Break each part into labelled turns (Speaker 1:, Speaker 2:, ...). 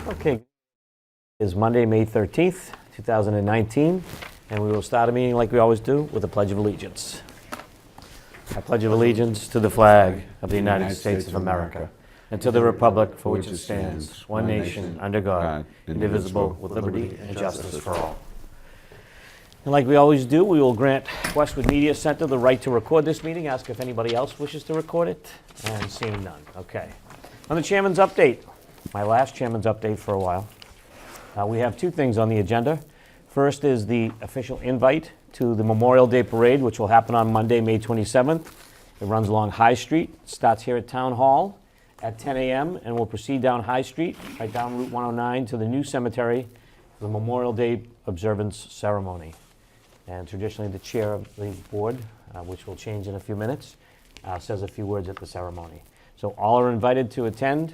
Speaker 1: Okay, it's Monday, May 13th, 2019, and we will start a meeting like we always do with a Pledge of Allegiance. I pledge of allegiance to the flag of the United States of America and to the republic for which it stands, one nation, under God, indivisible, with liberty and justice for all. And like we always do, we will grant Westwood Media Center the right to record this meeting, ask if anybody else wishes to record it, and seeing none. Okay. On the chairman's update, my last chairman's update for a while, we have two things on the agenda. First is the official invite to the Memorial Day Parade, which will happen on Monday, May 27th. It runs along High Street, starts here at Town Hall at 10 a.m. and will proceed down High Street, right down Route 109 to the new cemetery for the Memorial Day observance ceremony. And traditionally, the chair of the board, which will change in a few minutes, says a few words at the ceremony. So all are invited to attend.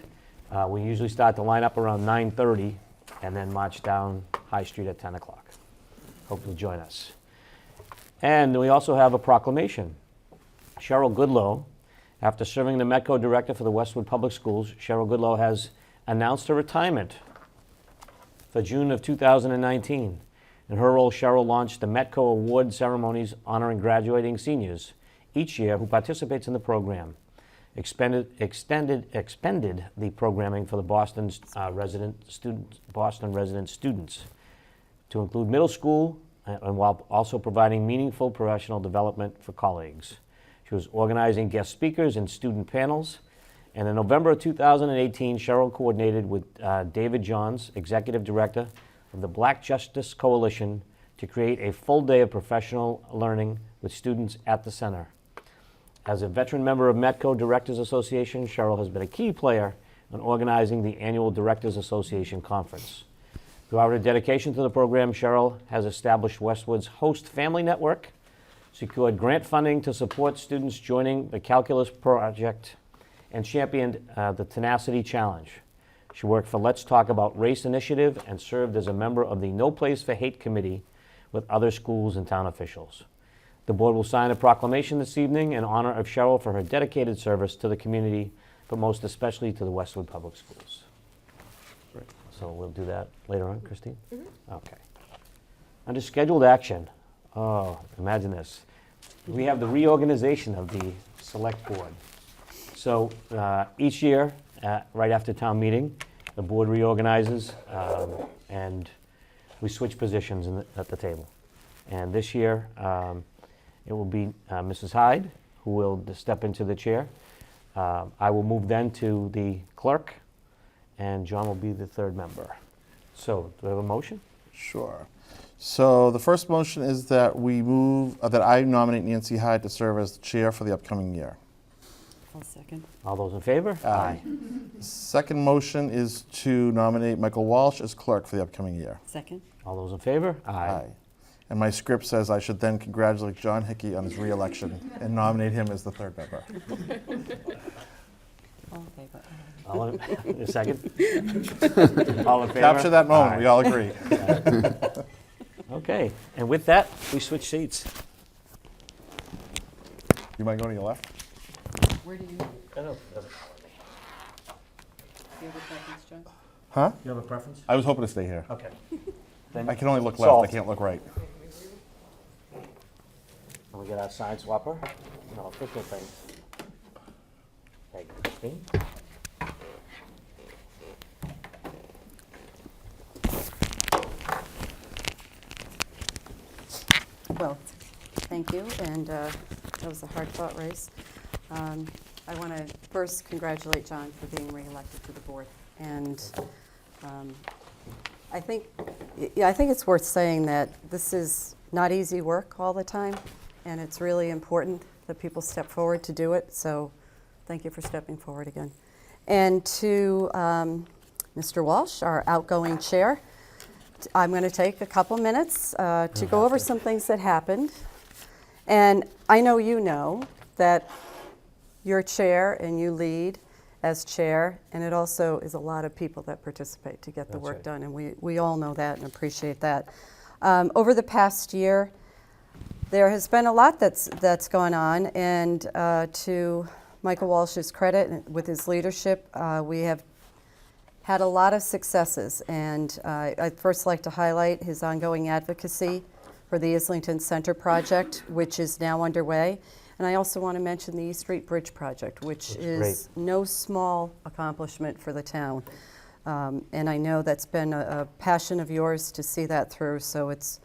Speaker 1: We usually start the lineup around 9:30 and then march down High Street at 10 o'clock. Hope you'll join us. And we also have a proclamation. Sheryl Goodloe, after serving the Metco director for the Westwood Public Schools, Sheryl Goodloe has announced her retirement for June of 2019. In her role, Sheryl launched the Metco Award ceremonies honoring graduating seniors each year who participates in the program. Expended the programming for the Boston resident students to include middle school and while also providing meaningful professional development for colleagues. She was organizing guest speakers and student panels. And in November of 2018, Sheryl coordinated with David Johns, Executive Director of the Black Justice Coalition, to create a full day of professional learning with students at the center. As a veteran member of Metco Directors Association, Sheryl has been a key player in organizing the annual Directors Association Conference. Throughout her dedication to the program, Sheryl has established Westwood's Host Family Network, secured grant funding to support students joining the Calculus Project, and championed the Tenacity Challenge. She worked for Let's Talk About Race Initiative and served as a member of the No Place for Hate Committee with other schools and town officials. The board will sign a proclamation this evening in honor of Sheryl for her dedicated service to the community, but most especially to the Westwood Public Schools. Great. So we'll do that later on, Christine? Mm-hmm. Okay. Under scheduled action, imagine this. We have the reorganization of the select board. So each year, right after town meeting, the board reorganizes and we switch positions at the table. And this year, it will be Mrs. Hyde, who will step into the chair. I will move then to the clerk, and John will be the third member. So, do we have a motion?
Speaker 2: Sure. So the first motion is that that I nominate Nancy Hyde to serve as the chair for the upcoming year.
Speaker 3: I'll second.
Speaker 1: All those in favor?
Speaker 2: Aye. Second motion is to nominate Michael Walsh as clerk for the upcoming year.
Speaker 3: Second.
Speaker 1: All those in favor?
Speaker 2: Aye. And my script says I should then congratulate John Hickey on his re-election and nominate him as the third member.
Speaker 3: All in favor.
Speaker 1: All in, a second? All in favor?
Speaker 2: Capture that moment.
Speaker 1: Aye.
Speaker 2: We all agree.
Speaker 1: Okay, and with that, we switch seats.
Speaker 2: You mind going to your left?
Speaker 3: Where do you,
Speaker 1: I don't, doesn't
Speaker 3: you have a preference, John?
Speaker 2: Huh?
Speaker 1: You have a preference?
Speaker 2: I was hoping to stay here.
Speaker 1: Okay. Then
Speaker 2: I can only look left.
Speaker 1: solved.
Speaker 2: I can't look right.
Speaker 1: And we get our side swapper. No, official things. Thank you, Christine.
Speaker 3: Well, thank you, and that was a hard-fought race. I want to first congratulate John for being re-elected to the board, and I think it's worth saying that this is not easy work all the time, and it's really important that people step forward to do it, so thank you for stepping forward again. And to Mr. Walsh, our outgoing chair, I'm going to take a couple minutes to go over some things that happened. And I know you know that you're chair and you lead as chair, and it also is a lot of people that participate to get the work done, and we all know that and appreciate that. Over the past year, there has been a lot that's gone on, and to Michael Walsh's credit, with his leadership, we have had a lot of successes, and I'd first like to highlight his ongoing advocacy for the Islington Center project, which is now underway. And I also want to mention the East Street Bridge project, which is no small accomplishment for the town. And I know that's been a passion of yours to see that through, so it's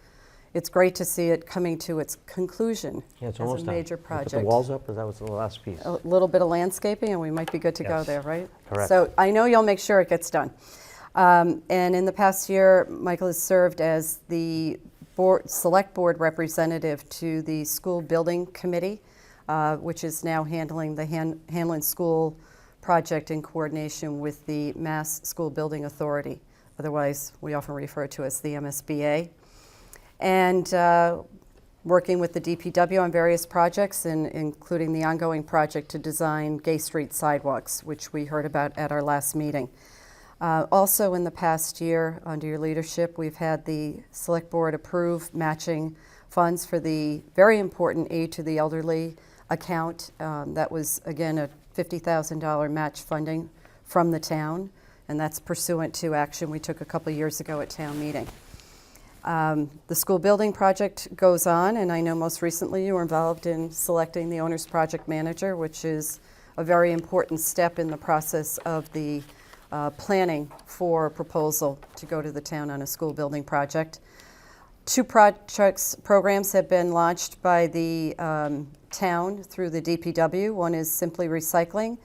Speaker 3: great to see it coming to its conclusion
Speaker 1: Yeah, it's
Speaker 3: as
Speaker 1: almost
Speaker 3: a
Speaker 1: done.
Speaker 3: major
Speaker 1: They
Speaker 3: project.
Speaker 1: Put the walls up, or that was the last piece?
Speaker 3: A little bit of landscaping, and we might be good to go
Speaker 1: Yes.
Speaker 3: there, right?
Speaker 1: Correct.
Speaker 3: So I know you'll make sure it gets done. And in the past year, Michael has served as the select board representative to the school building committee, which is now handling the Hanlon School project in coordination with the Mass School Building Authority. Otherwise, we often refer to as the MSBA. And working with the DPW on various projects, including the ongoing project to design Gay Street sidewalks, which we heard about at our last meeting. Also in the past year, under your leadership, we've had the Select Board approve matching funds for the very important Aid to the Elderly account. That was, again, a $50,000 match funding from the town, and that's pursuant to action we took a couple years ago at town meeting. The school building project goes on, and I know most recently you were involved in selecting the owner's project manager, which is a very important step in the process of the planning for a proposal to go to the town on a school building project. Two programs have been launched by the town through the DPW. One is Simply Recycling,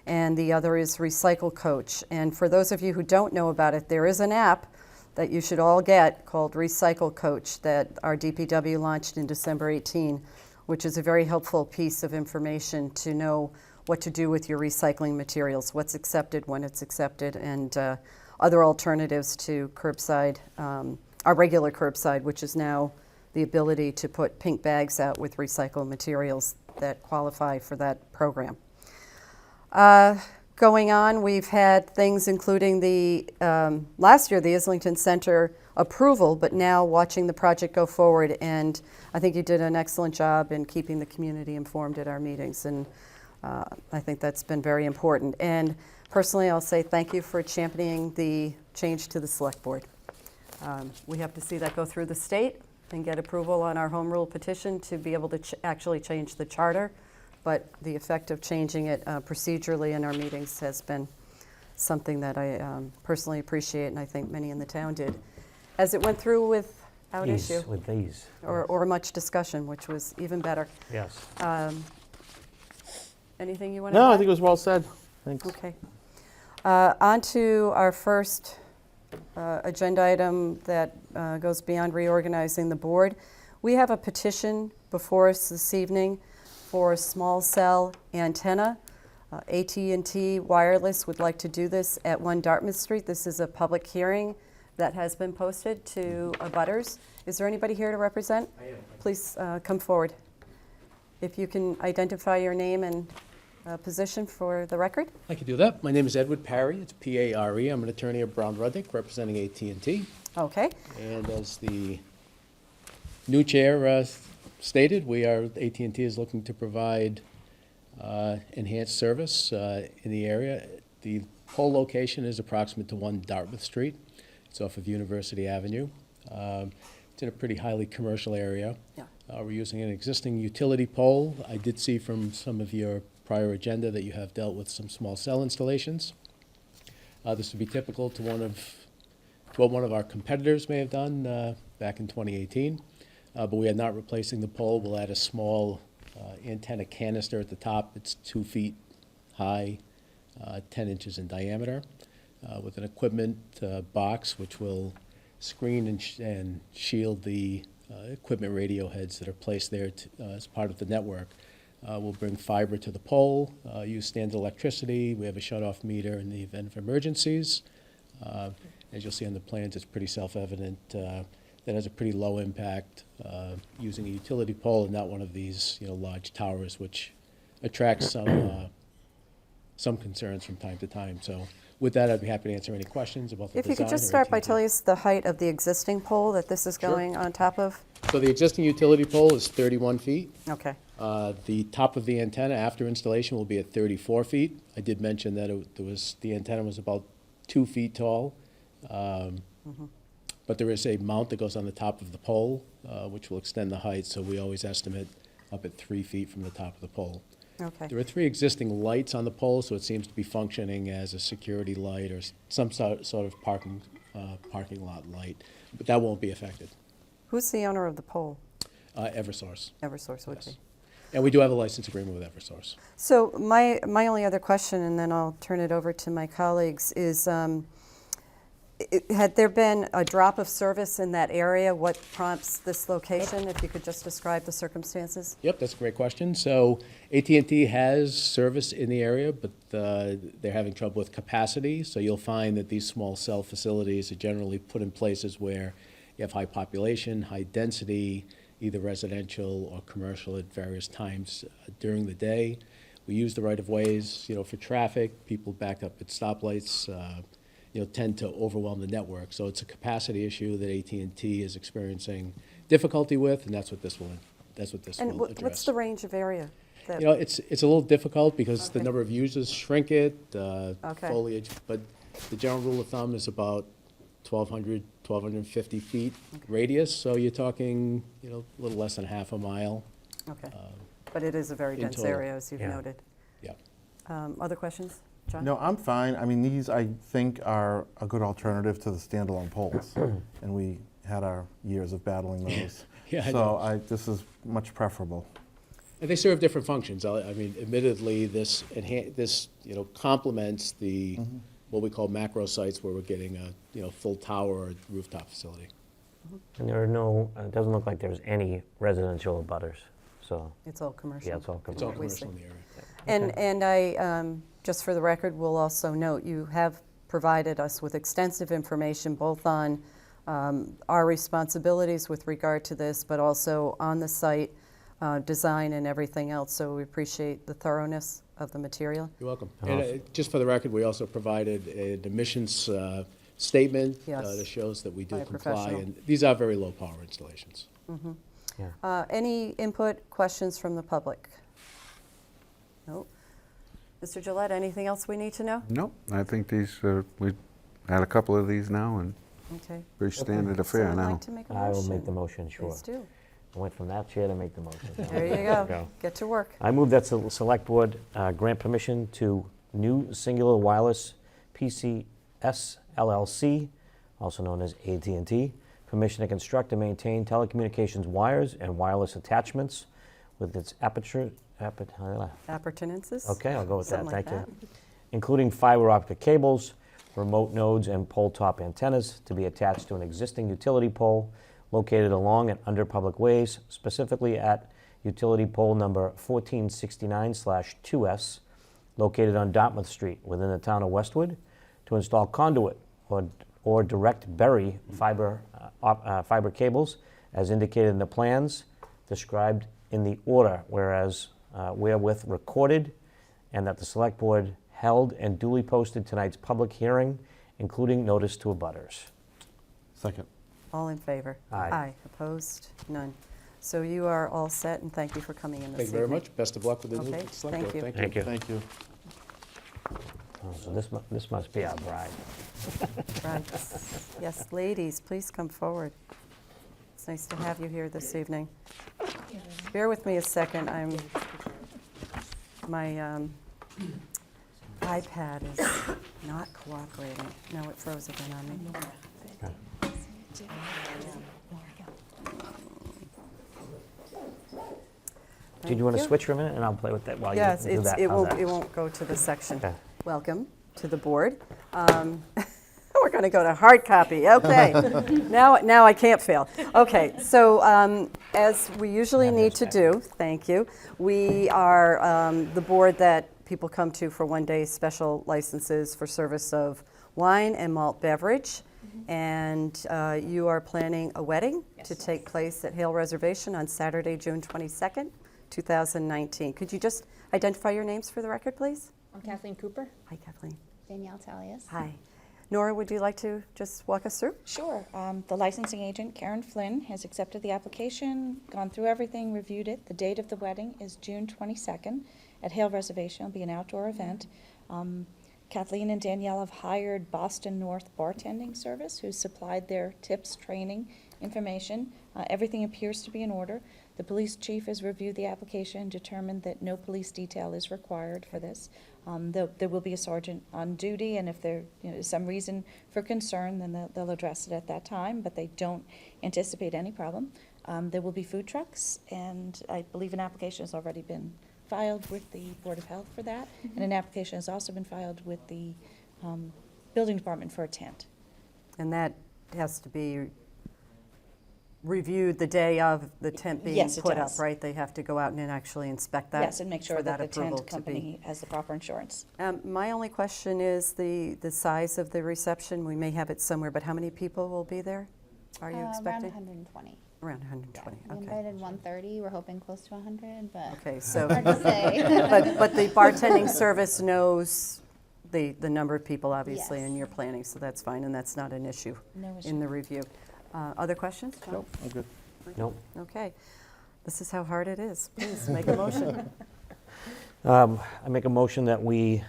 Speaker 3: and the other is Recycle Coach. And for those of you who don't know about it, there is an app that you should all get called Recycle Coach that our DPW launched in December 18, which is a very helpful piece of information to know what to do with your recycling materials, what's accepted, when it's accepted, and other alternatives to curbside, our regular curbside, which is now the ability to put pink bags out with recycled materials that qualify for that program. Going on, we've had things including the, last year, the Islington Center approval, but now watching the project go forward, and I think you did an excellent job in keeping the community informed at our meetings, and I think that's been very important. And personally, I'll say thank you for championing the change to the Select Board. We have to see that go through the state and get approval on our home rule petition to be able to actually change the charter. But the effect of changing it procedurally in our meetings has been something that I personally appreciate, and I think many in the town did. As it went through without issue.
Speaker 1: With these.
Speaker 3: Or much discussion, which was even better.
Speaker 1: Yes.
Speaker 3: Anything you want to
Speaker 2: No,
Speaker 3: add?
Speaker 2: I think it was well said. Thanks.
Speaker 3: Okay. On to our first agenda item that goes beyond reorganizing the board. We have a petition before us this evening for a small cell antenna. AT&T Wireless would like to do this at 1 Dartmouth Street. This is a public hearing that has been posted to abutters. Is there anybody here to represent? I am. Please come forward. If you can identify your name and position for the record.
Speaker 4: I can do that. My name is Edward Parry. It's P-A-R-E. I'm an attorney at Brown Rudnick representing AT&T.
Speaker 3: Okay.
Speaker 4: And as the new chair stated, AT&T is looking to provide enhanced service in the area. The pole location is approximate to 1 Dartmouth Street. It's off of University Avenue. It's in a pretty highly commercial area.
Speaker 3: Yeah.
Speaker 4: We're using an existing utility pole. I did see from some of your prior agenda that you have dealt with some small cell installations. This would be typical to what one of our competitors may have done back in 2018. But we are not replacing the pole. We'll add a small antenna canister at the top. It's 2 feet high, 10 inches in diameter, with an equipment box which will screen and shield the equipment radio heads that are placed there as part of the network. We'll bring fiber to the pole, use standard electricity. We have a shut-off meter in the event of emergencies. As you'll see on the plans, it's pretty self-evident that has a pretty low impact using a utility pole and not one of these large towers, which attracts some concerns from time to time. So with that, I'd be happy to answer any questions about the
Speaker 3: If
Speaker 4: design.
Speaker 3: you could just
Speaker 4: or
Speaker 3: start by
Speaker 4: AT&T.
Speaker 3: telling us the height of the existing pole that this is
Speaker 4: Sure.
Speaker 3: going on top of.
Speaker 4: So the existing utility pole is 31 feet.
Speaker 3: Okay.
Speaker 4: The top of the antenna after installation will be at 34 feet. I did mention that the antenna was about 2 feet tall. But there is a mount that goes on the top of the pole, which will extend the height, so we always estimate up at 3 feet from the top of the pole.
Speaker 3: Okay.
Speaker 4: There are 3 existing lights on the pole, so it seems to be functioning as a security light or some sort of parking lot light, but that won't be affected.
Speaker 3: Who's the owner of the pole?
Speaker 4: Eversource.
Speaker 3: Eversource would
Speaker 4: Yes.
Speaker 3: be.
Speaker 4: And we do have a license agreement with Eversource.
Speaker 3: So my only other question, and then I'll turn it over to my colleagues, is had there been a drop of service in that area? What prompts this location? If you could just describe the circumstances.
Speaker 4: Yep, that's a great question. So AT&T has service in the area, but they're having trouble with capacity. So you'll find that these small cell facilities are generally put in places where you have high population, high density, either residential or commercial at various times during the day. We use the right-of-ways, for traffic. People back up at stoplights, tend to overwhelm the network. So it's a capacity issue that AT&T is experiencing difficulty with, and that's what this will address.
Speaker 3: And what's the range of area? that-
Speaker 4: It's a little difficult because the
Speaker 3: Okay.
Speaker 4: number of users shrink it,
Speaker 3: Okay.
Speaker 4: foliage, but the general rule of thumb is about 1,250 feet radius, so you're talking, a little less than half a mile.
Speaker 3: Okay. But it is a very
Speaker 4: in
Speaker 3: dense
Speaker 4: total.
Speaker 3: area, as you've
Speaker 1: Yeah.
Speaker 3: noted.
Speaker 4: Yeah.
Speaker 3: Other questions? John?
Speaker 2: No, I'm fine. I mean, these, I think, are a good alternative to the standalone poles. And we had our years of battling those.
Speaker 4: Yeah, I
Speaker 2: So this is much preferable.
Speaker 4: And they serve different functions. I mean, admittedly, this complements the, what we call macro sites where we're getting a, full tower or rooftop facility.
Speaker 1: And there are no, it doesn't look like there's any residential abutters, so,
Speaker 3: It's all commercial.
Speaker 1: yeah, it's all
Speaker 4: It's all
Speaker 1: commercial.
Speaker 3: we
Speaker 4: commercial
Speaker 3: see.
Speaker 4: in the area.
Speaker 3: And I, just for the record, will also note, you have provided us with extensive information, both on our responsibilities with regard to this, but also on the site, design and everything else, so we appreciate the thoroughness of the material.
Speaker 4: You're welcome. And just for the record, we also provided an emissions statement
Speaker 3: Yes.
Speaker 4: that shows that we do
Speaker 3: By a
Speaker 4: comply.
Speaker 3: professional.
Speaker 4: And these are very low power installations.
Speaker 3: Any input, questions from the public? No. Mr. Gillette, anything else we need to know?
Speaker 5: No, I think these, we've had a couple of these now, and
Speaker 3: Okay.
Speaker 5: pretty standard affair
Speaker 3: Someone
Speaker 5: now.
Speaker 3: like to make a
Speaker 1: I will
Speaker 3: motion?
Speaker 1: make the motion, sure.
Speaker 3: Please do.
Speaker 1: I went from that chair to make the motion.
Speaker 3: There you go. Get to work.
Speaker 1: I move that the Select Board grant permission to New Singular Wireless PCS LLC, also known as AT&T, permission to construct and maintain telecommunications wires and wireless attachments with its
Speaker 3: Appurtenances?
Speaker 1: Okay, I'll go with that,
Speaker 3: Something like
Speaker 1: thank you. Including fiber optic cables, remote nodes, and pole top antennas to be attached to an existing utility pole located along and under public ways, specifically at utility pole number 1469/2S, located on Dartmouth Street within the town of Westwood, to install conduit or direct bury fiber cables as indicated in the plans described in the order, whereas wherewith recorded, and that the Select Board held and duly posted tonight's public hearing, including notice to abutters.
Speaker 2: Second.
Speaker 3: All in favor?
Speaker 1: Aye.
Speaker 3: Opposed? None. So you are all set, and thank you for coming in this
Speaker 4: Thank you
Speaker 3: evening.
Speaker 4: very much. Best of luck with the new
Speaker 3: Okay,
Speaker 4: Select
Speaker 3: thank
Speaker 4: Board.
Speaker 3: you.
Speaker 1: Thank you.
Speaker 2: Thank you.
Speaker 1: Oh, so this must be our bride.
Speaker 3: Right. Yes, ladies, please come forward. It's nice to have you here this evening. Bear with me a second. My iPad is not cooperating. No, it froze again on me.
Speaker 1: Did you want to
Speaker 3: Thank
Speaker 1: switch for a minute, and I'll play with that while you
Speaker 3: Yes,
Speaker 1: do that?
Speaker 3: it
Speaker 1: How's
Speaker 3: won't,
Speaker 1: that?
Speaker 3: it won't go to the section.
Speaker 1: Okay.
Speaker 3: Welcome to the board. We're going to go to hard copy, okay. Now I can't fail. Okay, so as we usually need to do, thank you, we are the board that people come to for one-day special licenses for service of wine and malt beverage. And you are planning a wedding to take place at Hale Reservation on Saturday, June 22nd, 2019. Could you just identify your names for the record, please?
Speaker 6: I'm Kathleen Cooper.
Speaker 3: Hi, Kathleen.
Speaker 6: Danielle Talias.
Speaker 3: Hi. Nora, would you like to just walk us through?
Speaker 6: Sure. The licensing agent, Karen Flynn, has accepted the application, gone through everything, reviewed it. The date of the wedding is June 22nd at Hale Reservation. It'll be an outdoor event. Kathleen and Danielle have hired Boston North Bartending Service, who supplied their tips, training, information. Everything appears to be in order. The police chief has reviewed the application and determined that no police detail is required for this. There will be a sergeant on duty, and if there is some reason for concern, then they'll address it at that time, but they don't anticipate any problem. There will be food trucks, and I believe an application has already been filed with the Board of Health for that, and an application has also been filed with the building department for a tent.
Speaker 3: And that has to be reviewed the day of the tent being
Speaker 6: Yes, it
Speaker 3: put up,
Speaker 6: does.
Speaker 3: right? They have to go out and actually inspect that?
Speaker 6: Yes, and make sure
Speaker 3: for
Speaker 6: that the
Speaker 3: approval
Speaker 6: tent
Speaker 3: to be-
Speaker 6: company has the proper insurance.
Speaker 3: My only question is the size of the reception. We may have it somewhere, but how many people will be there? Are you
Speaker 7: Around
Speaker 3: expecting?
Speaker 7: 120.
Speaker 3: Around 120,
Speaker 7: We
Speaker 3: okay.
Speaker 7: invited 130. We're hoping close to 100, but
Speaker 3: Okay, so,
Speaker 7: hard to say.
Speaker 3: but the bartending service knows the number of people, obviously, and
Speaker 7: Yes.
Speaker 3: you're planning, so that's fine, and that's not an issue
Speaker 6: No issue.
Speaker 3: in the review. Other questions? John?
Speaker 2: Nope, I'm good.
Speaker 1: Nope.
Speaker 3: Okay. This is how hard it is. Please, make a motion.
Speaker 1: I make a motion that we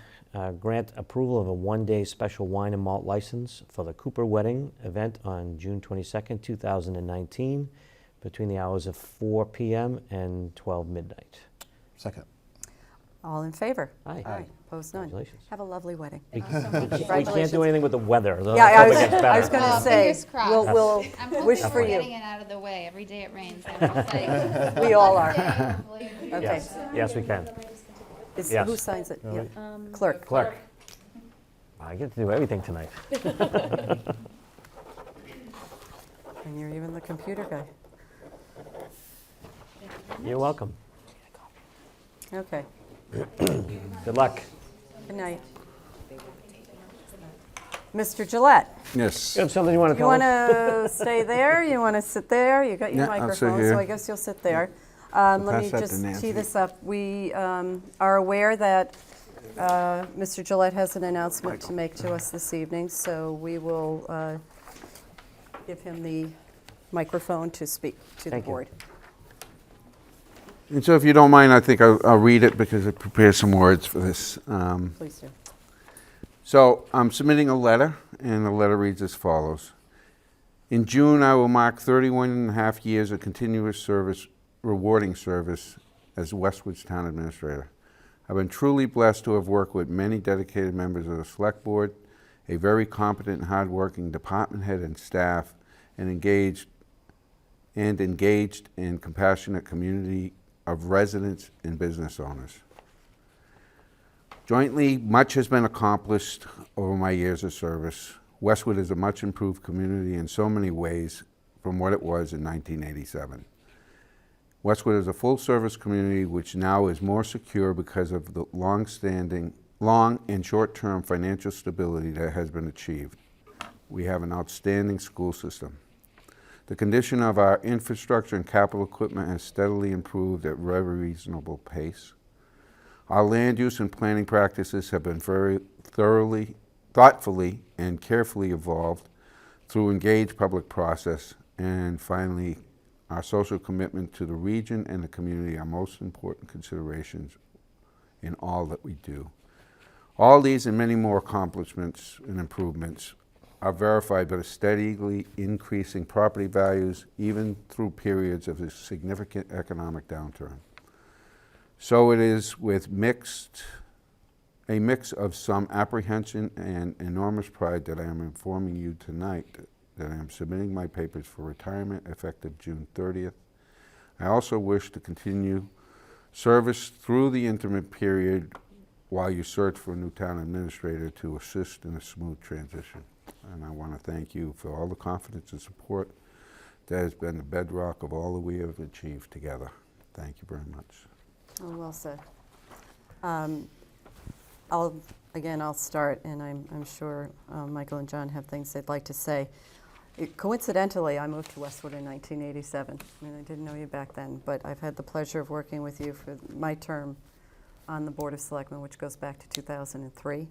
Speaker 1: grant approval of a one-day special wine and malt license for the Cooper Wedding event on June 22nd, 2019, between the hours of 4 p.m. and 12 midnight.
Speaker 2: Second.
Speaker 3: All in favor?
Speaker 1: Aye.
Speaker 3: Opposed, none.
Speaker 1: Congratulations.
Speaker 3: Have a lovely wedding.
Speaker 1: We
Speaker 3: Congratulations.
Speaker 1: can't do anything with the weather.
Speaker 3: Yeah, I was
Speaker 1: Hope it gets
Speaker 3: going
Speaker 1: better.
Speaker 3: to say,
Speaker 7: fingers crossed.
Speaker 3: we'll
Speaker 7: I'm hoping
Speaker 3: wish
Speaker 7: we're
Speaker 3: for
Speaker 7: getting
Speaker 3: you.
Speaker 7: it out of the way. Every day it rains. I'm just like,
Speaker 3: We all are.
Speaker 7: one day, hopefully.
Speaker 3: Okay.
Speaker 1: Yes, yes, we can.
Speaker 3: Who
Speaker 1: Yes.
Speaker 3: signs it?
Speaker 2: All
Speaker 3: Yeah.
Speaker 2: right.
Speaker 3: Clerk.
Speaker 1: Clerk. I get to do everything tonight.
Speaker 3: And you're even the computer guy.
Speaker 1: You're welcome.
Speaker 3: Okay.
Speaker 1: Good luck.
Speaker 3: Good night. Mr. Gillette,
Speaker 5: Yes.
Speaker 1: You have something you want to
Speaker 3: you
Speaker 1: tell
Speaker 3: want
Speaker 1: us?
Speaker 3: to stay there? You want to sit there? You got your
Speaker 5: Yeah, I'll sit
Speaker 3: microphone, so
Speaker 5: here.
Speaker 3: I guess you'll sit there. Let me
Speaker 5: pass that to
Speaker 3: just tee
Speaker 5: Nancy.
Speaker 3: this up. We are aware that Mr. Gillette has an announcement to make to us this evening, so we will give him the microphone to speak to the
Speaker 1: Thank you.
Speaker 3: board.
Speaker 5: And so if you don't mind, I think I'll read it because I prepared some words for this.
Speaker 3: Please do.
Speaker 5: So I'm submitting a letter, and the letter reads as follows. In June, I will mark 31 and a half years of continuous service, rewarding service as Westwood's town administrator. I've been truly blessed to have worked with many dedicated members of the Select Board, a very competent and hardworking department head and staff, and engaged and compassionate community of residents and business owners. Jointly, much has been accomplished over my years of service. Westwood is a much improved community in so many ways from what it was in 1987. Westwood is a full-service community which now is more secure because of the long and short-term financial stability that has been achieved. We have an outstanding school system. The condition of our infrastructure and capital equipment has steadily improved at a very reasonable pace. Our land use and planning practices have been very thoughtfully and carefully evolved through engaged public process. And finally, our social commitment to the region and the community are most important considerations in all that we do. All these and many more accomplishments and improvements are verified by the steadily increasing property values, even through periods of a significant economic downturn. So it is with a mix of some apprehension and enormous pride that I am informing you tonight that I am submitting my papers for retirement effective June 30th. I also wish to continue service through the interim period while you search for a new town administrator to assist in a smooth transition. And I want to thank you for all the confidence and support that has been the bedrock of all that we have achieved together. Thank you very much.
Speaker 3: Oh, well said. I'll start, and I'm sure Michael and John have things they'd like to say. Coincidentally, I moved to Westwood in 1987. I mean, I didn't know you back then, but I've had the pleasure of working with you for my term on the Board of Selectmen, which goes back to 2003.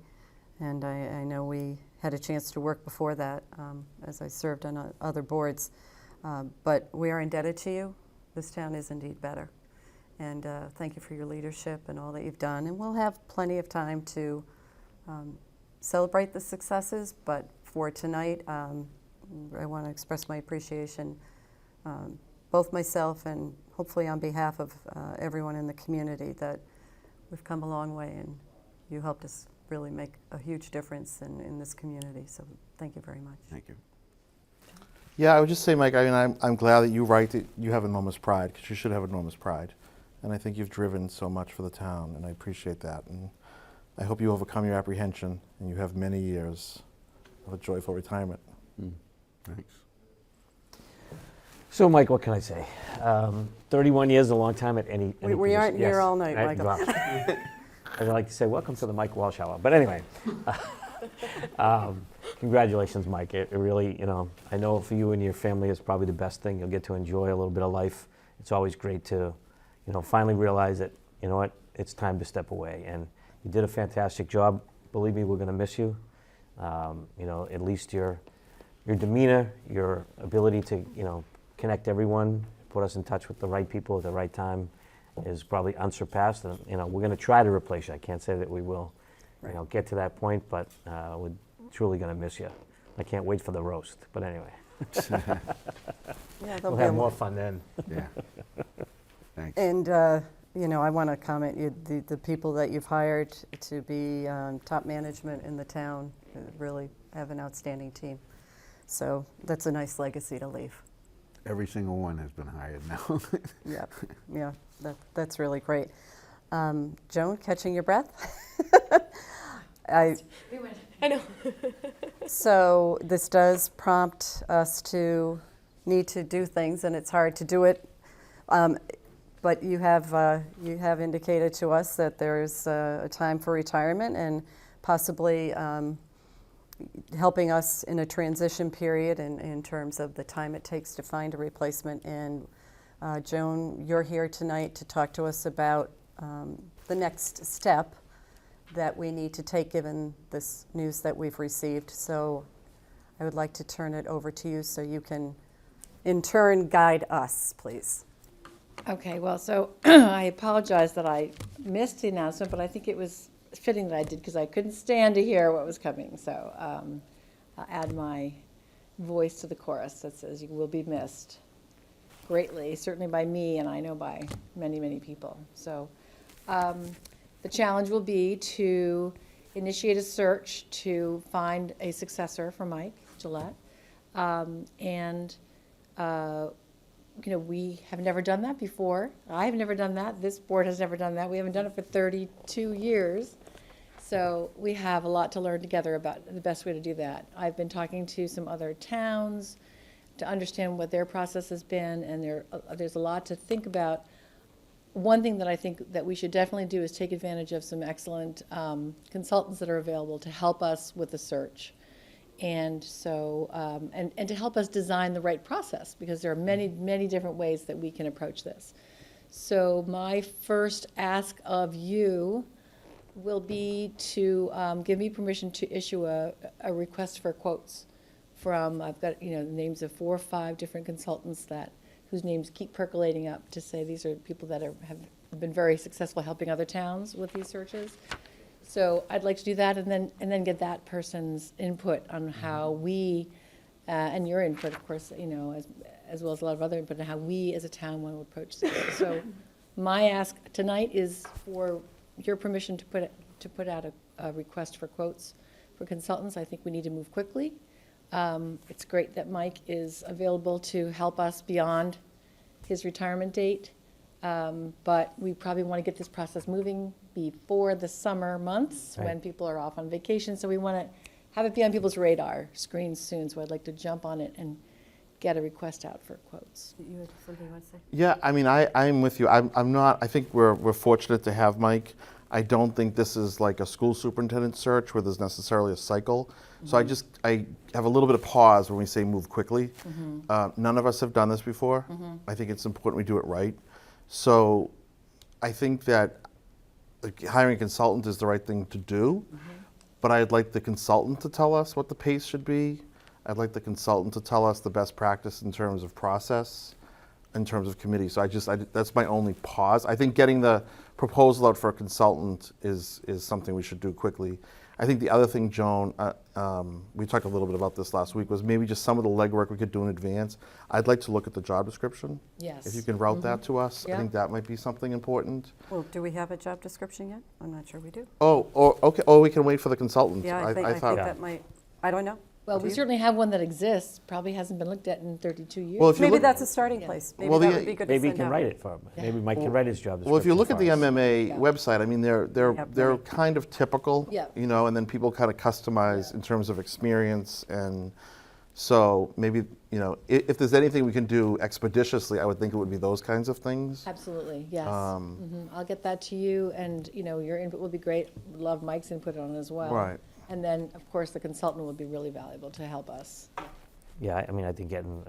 Speaker 3: And I know we had a chance to work before that as I served on other boards. But we are indebted to you. This town is indeed better. And thank you for your leadership and all that you've done. And we'll have plenty of time to celebrate the successes, but for tonight, I want to express my appreciation, both myself and hopefully on behalf of everyone in the community, that we've come a long way and you helped us really make a huge difference in this community. So thank you very much.
Speaker 5: Thank you.
Speaker 2: Yeah, I would just say, Mike, I mean, I'm glad that you write that you have enormous pride, because you should have enormous pride. And I think you've driven so much for the town, and I appreciate that. And I hope you overcome your apprehension and you have many years of a joyful retirement.
Speaker 5: Thanks.
Speaker 1: So, Mike, what can I say? 31 years is a long time at any
Speaker 3: We aren't
Speaker 1: position.
Speaker 3: here all night, Michael.
Speaker 1: Well, I'd like to say welcome to the Mike Walsh Hour. But anyway, congratulations, Mike. It really, I know for you and your family it's probably the best thing. You'll get to enjoy a little bit of life. It's always great to, finally realize that, it's time to step away. And you did a fantastic job. Believe me, we're going to miss you. At least your demeanor, your ability to, connect everyone, put us in touch with the right people at the right time is probably unsurpassed. And, we're going to try to replace you. I can't say that we will, get to that point, but we're truly going to miss you. I can't wait for the roast. But anyway,
Speaker 3: Yeah,
Speaker 1: we'll have more fun then.
Speaker 5: Yeah. Thanks.
Speaker 3: And, I want to comment, the people that you've hired to be top management in the town really have an outstanding team. So that's a nice legacy to leave.
Speaker 5: Every single one has been hired now.
Speaker 3: Yeah, that's really great. Joan, catching your breath? I know. So this does prompt us to need to do things, and it's hard to do it. But you have indicated to us that there's a time for retirement and possibly helping us in a transition period in terms of the time it takes to find a replacement. And Joan, you're here tonight to talk to us about the next step that we need to take given this news that we've received. So I would like to turn it over to you so you can in turn guide us, please.
Speaker 8: Okay, well, so I apologize that I missed the announcement, but I think it was fitting that I did because I couldn't stand to hear what was coming. So I'll add my voice to the chorus that says you will be missed greatly, certainly by me, and I know by many, many people. So the challenge will be to initiate a search to find a successor for Mike Gillette. We have never done that before. I have never done that. This board has never done that. We haven't done it for 32 years. So we have a lot to learn together about the best way to do that. I've been talking to some other towns to understand what their process has been, and there's a lot to think about. One thing that I think that we should definitely do is take advantage of some excellent consultants that are available to help us with the search. And so, and to help us design the right process, because there are many, many different ways that we can approach this. So my first ask of you will be to give me permission to issue a request for quotes from, I've got, the names of 4 or 5 different consultants whose names keep percolating up to say these are people that have been very successful helping other towns with these searches. So I'd like to do that and then get that person's input on how we, and your input, of course, as well as a lot of other input on how we as a town want to approach this. So my ask tonight is for your permission to put out a request for quotes for consultants. I think we need to move quickly. It's great that Mike is available to help us beyond his retirement date, but we probably want to get this process moving before the summer months when people are off on vacation. So we want to have it be on people's radar screens soon. So I'd like to jump on it and get a request out for quotes.
Speaker 3: You had something you want to say?
Speaker 2: Yeah, I mean, I'm with you. I'm not, I think we're fortunate to have Mike. I don't think this is like a school superintendent search where there's necessarily a cycle. So I have a little bit of pause when we say move quickly. None of us have done this before. I think it's important we do it right. So I think that hiring a consultant is the right thing to do, but I'd like the consultant to tell us what the pace should be. I'd like the consultant to tell us the best practice in terms of process, in terms of committee. So that's my only pause. I think getting the proposal out for a consultant is something we should do quickly. I think the other thing, Joan, we talked a little bit about this last week, was maybe just some of the legwork we could do in advance. I'd like to look at the job description.
Speaker 8: Yes.
Speaker 2: If you can route that to us, I
Speaker 8: Yeah.
Speaker 2: think that might be something important.
Speaker 3: Well, do we have a job description yet? I'm not sure we do.
Speaker 2: Oh, okay, oh, we can wait for the consultant.
Speaker 3: Yeah, I think
Speaker 2: thought-
Speaker 3: that might, I don't know.
Speaker 8: Well,
Speaker 3: Do
Speaker 8: we
Speaker 3: you?
Speaker 8: certainly have one that exists, probably hasn't been looked at in 32 years.
Speaker 2: Well, if you
Speaker 3: Maybe
Speaker 2: look-
Speaker 3: that's a starting
Speaker 8: Yeah.
Speaker 3: place. Maybe
Speaker 2: Well,
Speaker 3: that
Speaker 2: the-
Speaker 3: would be good to
Speaker 1: Maybe he
Speaker 3: send
Speaker 1: can
Speaker 3: out.
Speaker 1: write it for him. Maybe Mike can write his job description
Speaker 2: Well, if you look at
Speaker 1: for
Speaker 2: the
Speaker 1: us.
Speaker 2: MMA
Speaker 8: Yeah.
Speaker 2: website, I mean, they're
Speaker 3: Yep.
Speaker 2: kind of typical.
Speaker 8: Yeah.
Speaker 2: You know, and then people kind of customize in terms of experience, and so maybe, you know, if there's anything we can do expeditiously, I would think it would be those kinds of things.
Speaker 8: Absolutely, yes.
Speaker 2: Um,
Speaker 8: I'll get that to you, and, you know, your input would be great. Love Mike's input on it as well.
Speaker 2: Right.
Speaker 8: And then, of course, the consultant would be really valuable to help us.
Speaker 1: Yeah, I mean, I think getting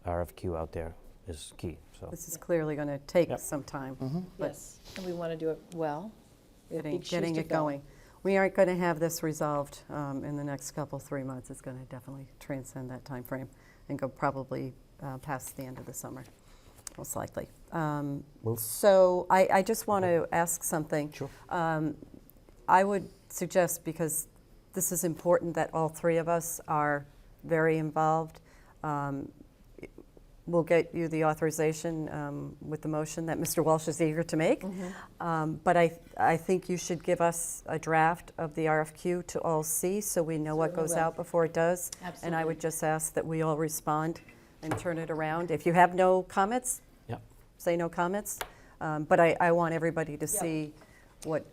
Speaker 1: RFQ out there is key, so.
Speaker 3: This is clearly going to take
Speaker 1: Yep.
Speaker 3: some time, but
Speaker 8: Yes, and we want to do it well. We have big shoes
Speaker 3: getting
Speaker 8: to
Speaker 3: it
Speaker 8: fill.
Speaker 3: going. We aren't going to have this resolved in the next 3 months. It's going to definitely transcend that time frame and go probably past the end of the summer, most likely.
Speaker 1: Move.
Speaker 3: So I just want to ask something.
Speaker 1: Sure.
Speaker 3: I would suggest, because this is important that all three of us are very involved, we'll get you the authorization with the motion that Mr. Walsh is eager to make. But I think you should give us a draft of the RFQ to all see, so we know what
Speaker 8: Certainly
Speaker 3: goes
Speaker 8: will.
Speaker 3: out before it does. And I
Speaker 8: Absolutely.
Speaker 3: would just ask that we all respond and turn it around. If you have no comments,
Speaker 1: Yep.
Speaker 3: say no comments. But I want everybody to
Speaker 8: Yep.
Speaker 3: see what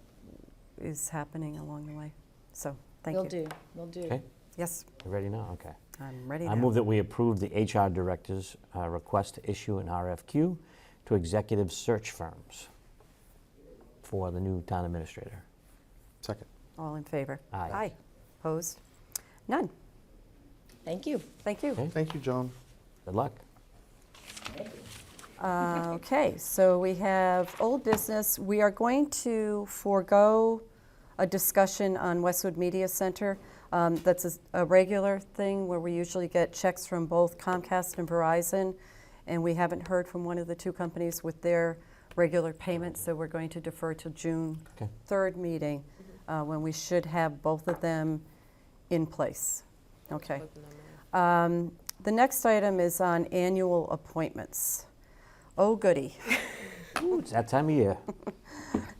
Speaker 3: is happening along the way. So, thank you.
Speaker 8: Will do.
Speaker 1: Okay,
Speaker 3: Yes,
Speaker 1: you ready now? Okay.
Speaker 3: I'm ready
Speaker 1: I
Speaker 3: now.
Speaker 1: move that we approve the HR director's request to issue an RFQ to executive search firms for the new town administrator.
Speaker 2: Second.
Speaker 3: All in favor?
Speaker 1: Aye.
Speaker 3: Aye. Opposed? None.
Speaker 8: Thank you.
Speaker 3: Thank you.
Speaker 1: Okay.
Speaker 2: Thank you, Joan.
Speaker 1: Good luck.
Speaker 3: Okay, so we have old business. We are going to forego a discussion on Westwood Media Center. That's a regular thing where we usually get checks from both Comcast and Verizon, and we haven't heard from one of the two companies with their regular payments, so we're going to defer to June
Speaker 1: Okay.
Speaker 3: 3rd meeting, when we should have both of them in place. Okay. The next item is on annual appointments. Oh, goody.
Speaker 1: Ooh, it's that time of year.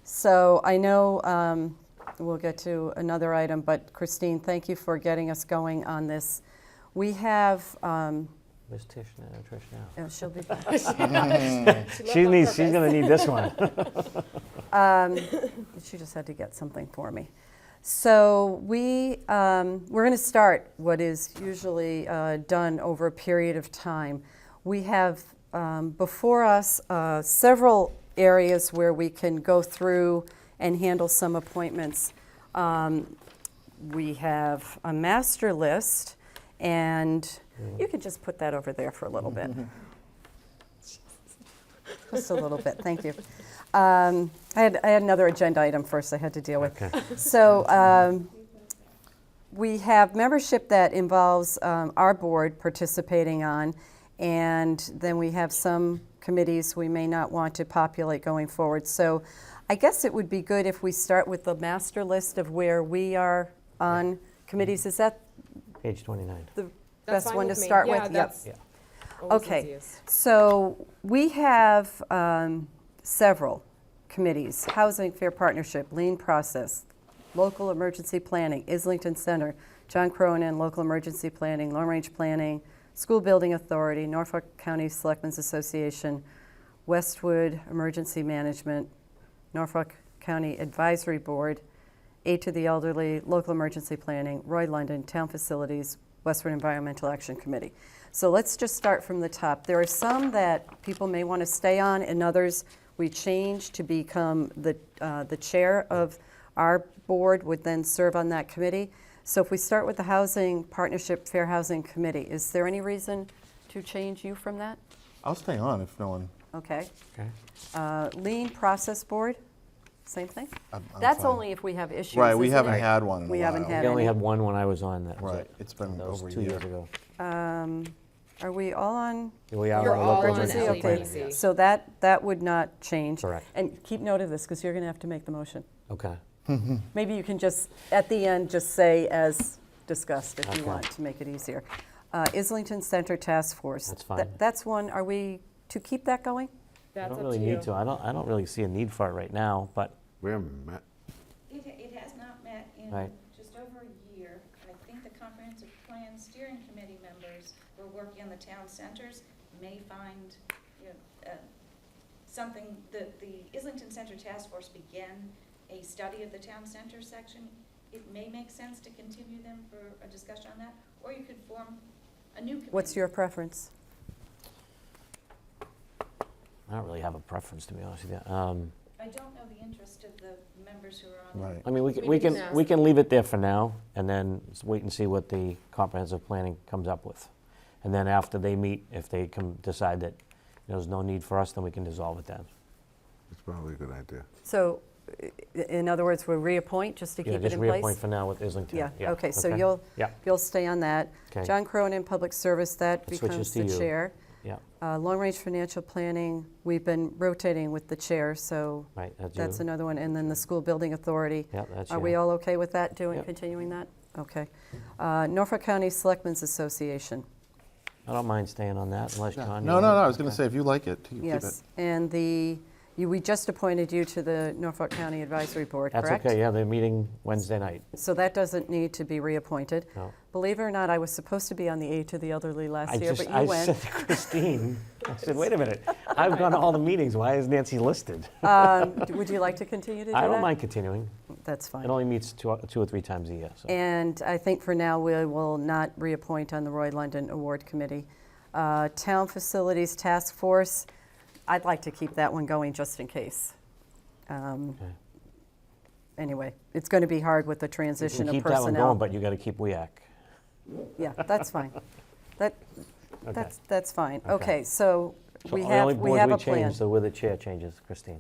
Speaker 3: So I know we'll get to another item, but Christine, thank you for getting us going on this. We have,
Speaker 1: Where's Tish now? Trish now?
Speaker 3: oh, she'll be,
Speaker 1: She's gonna need this one.
Speaker 3: she just had to get something for me. So we're going to start what is usually done over a period of time. We have before us several areas where we can go through and handle some appointments. We have a master list, and you can just put that over there for a little bit. Just a little bit, thank you. I had another agenda item first I had to deal with.
Speaker 1: Okay.
Speaker 3: So we have membership that involves our board participating on, and then we have some committees we may not want to populate going forward. So I guess it would be good if we start with the master list of where we are on committees. Is that
Speaker 1: Page 29.
Speaker 3: the
Speaker 9: That's
Speaker 3: best
Speaker 9: fine
Speaker 3: one to
Speaker 9: with me.
Speaker 3: start
Speaker 9: Yeah,
Speaker 3: with?
Speaker 9: that's
Speaker 1: Yeah.
Speaker 9: always
Speaker 3: Okay,
Speaker 9: easiest.
Speaker 3: so we have several committees: Housing Fair Partnership, Lean Process, Local Emergency Planning, Islington Center, John Cronin, Local Emergency Planning, Long Range Planning, School Building Authority, Norfolk County Selectmen's Association, Westwood Emergency Management, Norfolk County Advisory Board, Aid to the Elderly, Local Emergency Planning, Roy London, Town Facilities, Westwood Environmental Action Committee. So let's just start from the top. There are some that people may want to stay on, and others we change to become the chair of our board would then serve on that committee. So if we start with the Housing Partnership Fair Housing Committee, is there any reason to change you from that?
Speaker 2: I'll stay on if no one.
Speaker 3: Okay.
Speaker 1: Okay.
Speaker 3: Lean Process Board, same thing?
Speaker 2: I'm
Speaker 3: That's
Speaker 2: fine.
Speaker 3: only if we have issues,
Speaker 2: Right, we
Speaker 3: isn't
Speaker 2: haven't
Speaker 3: it?
Speaker 2: had one in a
Speaker 3: We haven't
Speaker 2: while.
Speaker 3: had
Speaker 1: We only
Speaker 3: any.
Speaker 1: had one when I was on, that was
Speaker 2: Right,
Speaker 1: it.
Speaker 2: it's been
Speaker 1: That was
Speaker 2: over a
Speaker 1: 2
Speaker 2: year.
Speaker 1: years ago.
Speaker 3: Are we all on
Speaker 1: We are
Speaker 9: You're
Speaker 1: on
Speaker 9: all
Speaker 1: local
Speaker 9: on
Speaker 3: emergency?
Speaker 1: emergency
Speaker 3: Okay,
Speaker 9: LEPC.
Speaker 3: so that would not change.
Speaker 1: Correct.
Speaker 3: And keep note of this, because you're going to have to make the motion.
Speaker 1: Okay.
Speaker 3: Maybe you can just, at the end, just say as discussed if you
Speaker 1: Okay.
Speaker 3: want to make it easier. Islington Center Task Force.
Speaker 1: That's fine.
Speaker 3: That's one, are we to keep that going?
Speaker 1: I
Speaker 8: That's
Speaker 1: don't
Speaker 8: up
Speaker 1: really
Speaker 8: to you.
Speaker 1: need to. I don't really see a need for it right now, but,
Speaker 5: We haven't met.
Speaker 6: It has not met in
Speaker 1: Right.
Speaker 6: just over a year. I think the comprehensive plan steering committee members who are working on the town centers may find, you know, something, the Islington Center Task Force began a study of the town center section. It may make sense to continue them for a discussion on that, or you could form a new committee.
Speaker 3: What's your preference?
Speaker 1: I don't really have a preference, to be honest with you.
Speaker 6: I don't know the interest of the members who are on
Speaker 2: Right.
Speaker 1: I mean, we
Speaker 8: We
Speaker 1: can,
Speaker 8: can ask.
Speaker 1: we can leave it there for now, and then wait and see what the comprehensive planning comes up with. And then after they meet, if they decide that there's no need for us, then we can dissolve it then.
Speaker 5: It's probably a good idea.
Speaker 3: So, in other words, we'll reappoint just to
Speaker 1: Yeah,
Speaker 3: keep it
Speaker 1: just
Speaker 3: in place?
Speaker 1: reappoint for now with Islington.
Speaker 3: Yeah, okay, so you'll
Speaker 1: Yeah,
Speaker 3: stay on that.
Speaker 1: Okay.
Speaker 3: John Cronin, Public Service, that
Speaker 1: It switches
Speaker 3: becomes
Speaker 1: to
Speaker 3: the
Speaker 1: you.
Speaker 3: chair.
Speaker 1: yeah,
Speaker 3: Long Range Financial Planning, we've been rotating with the chair, so
Speaker 1: right, that's
Speaker 3: that's
Speaker 1: you.
Speaker 3: another one. And then the School Building Authority.
Speaker 1: Yeah, that's
Speaker 3: Are we
Speaker 1: you.
Speaker 3: all okay with that,
Speaker 1: Yep.
Speaker 3: continuing that? Okay. Norfolk County Selectmen's Association,
Speaker 1: I don't mind staying on that unless John. you
Speaker 2: No,
Speaker 1: want-
Speaker 2: I was going to say, if you like it, keep it.
Speaker 3: yes. And we just appointed you to the Norfolk County Advisory Board,
Speaker 1: That's
Speaker 3: correct?
Speaker 1: okay, yeah, they're meeting Wednesday night.
Speaker 3: So that doesn't need to be reappointed.
Speaker 1: No.
Speaker 3: Believe it or not, I was supposed to be on the Aid to the Elderly last year, but you
Speaker 1: I
Speaker 3: went.
Speaker 1: said to Christine, I said, wait a minute, I've gone to all the meetings, why is Nancy listed?
Speaker 3: Would you like to continue to do that?
Speaker 1: I don't mind continuing.
Speaker 3: That's fine.
Speaker 1: It only meets two or three times a year, so.
Speaker 3: And I think for now, we will not reappoint on the Roy London Award Committee. Town Facilities Task Force, I'd like to keep that one going just in case.
Speaker 1: Okay.
Speaker 3: Anyway, it's going to be hard with the
Speaker 1: You
Speaker 3: transition
Speaker 1: can
Speaker 3: of
Speaker 1: keep that one going,
Speaker 3: personnel.
Speaker 1: but you gotta keep WEAC.
Speaker 3: Yeah, that's fine. That,
Speaker 1: Okay.
Speaker 3: that's fine.
Speaker 1: Okay.
Speaker 3: Okay, so
Speaker 1: So
Speaker 3: we
Speaker 1: the
Speaker 3: have
Speaker 1: only
Speaker 3: a
Speaker 1: boards
Speaker 3: plan.
Speaker 1: changed are where the chair changes, Christine.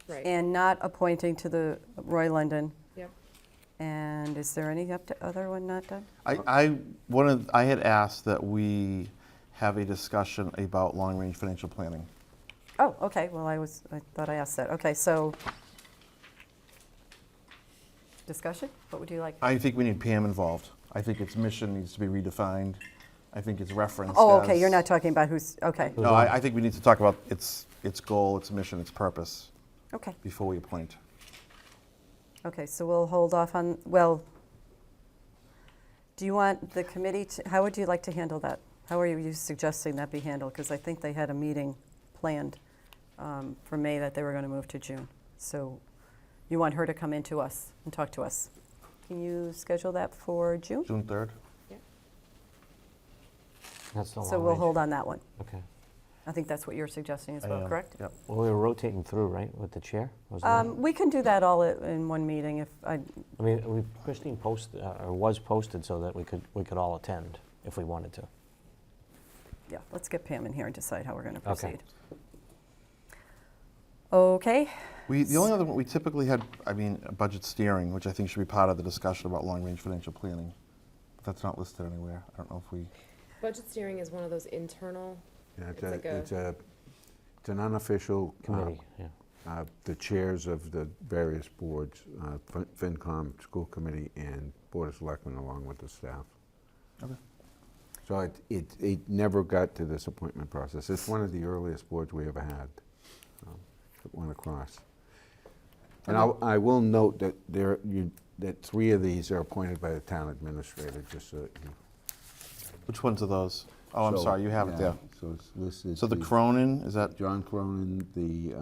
Speaker 8: Right.
Speaker 3: And not appointing to the Roy London.
Speaker 8: Yep.
Speaker 3: And is there any other one not done?
Speaker 2: I had asked that we have a discussion about long-range financial planning.
Speaker 3: Oh, okay, well, I thought I asked that. Okay, so, discussion? What would you like?
Speaker 2: I think we need Pam involved. I think its mission needs to be redefined. I think it's referenced
Speaker 3: Oh, okay,
Speaker 2: as-
Speaker 3: you're not talking about who's, okay,
Speaker 2: No, I think we need to talk about its goal, its mission, its purpose
Speaker 3: okay.
Speaker 2: before we appoint.
Speaker 3: Okay, so we'll hold off on, well, do you want the committee to, how would you like to handle that? How are you suggesting that be handled? Because I think they had a meeting planned for May that they were going to move to June. So you want her to come into us and talk to us. Can you schedule that for June?
Speaker 2: June 3rd?
Speaker 1: That's the long
Speaker 3: So we'll
Speaker 1: range.
Speaker 3: hold on that one.
Speaker 1: Okay.
Speaker 3: I think that's what you're suggesting as
Speaker 2: I
Speaker 3: well,
Speaker 2: am.
Speaker 3: correct?
Speaker 2: Yep.
Speaker 1: Well, we were rotating through, right, with the chair? Wasn't it?
Speaker 3: We can do that all in one meeting if I,
Speaker 1: I mean, Christine posted, or was posted so that we could all attend if we wanted to.
Speaker 3: yeah, let's get Pam in here and decide how we're going to
Speaker 1: Okay.
Speaker 3: proceed. Okay,
Speaker 2: The only other one, we typically had, budget steering, which I think should be part of the discussion about long-range financial planning. But that's not listed anywhere. I don't know if we,
Speaker 9: Budget steering is one of those internal,
Speaker 5: Yeah,
Speaker 9: It's like a-
Speaker 5: it's an unofficial.
Speaker 1: Committee, yeah.
Speaker 5: The chairs of the various boards, FinCom, School Committee, and Board of Selectmen, along with the staff.
Speaker 2: Okay.
Speaker 5: So it never got to this appointment process. It's one of the earliest boards we ever had that went across. And I will note that that 3 of these are appointed by the town administrator, just so that you.
Speaker 2: which ones are those? Oh, I'm
Speaker 5: So,
Speaker 2: sorry, you have it
Speaker 5: yeah,
Speaker 2: there.
Speaker 5: So it's listed.
Speaker 2: So the Cronin, is that,
Speaker 5: John Cronin, the.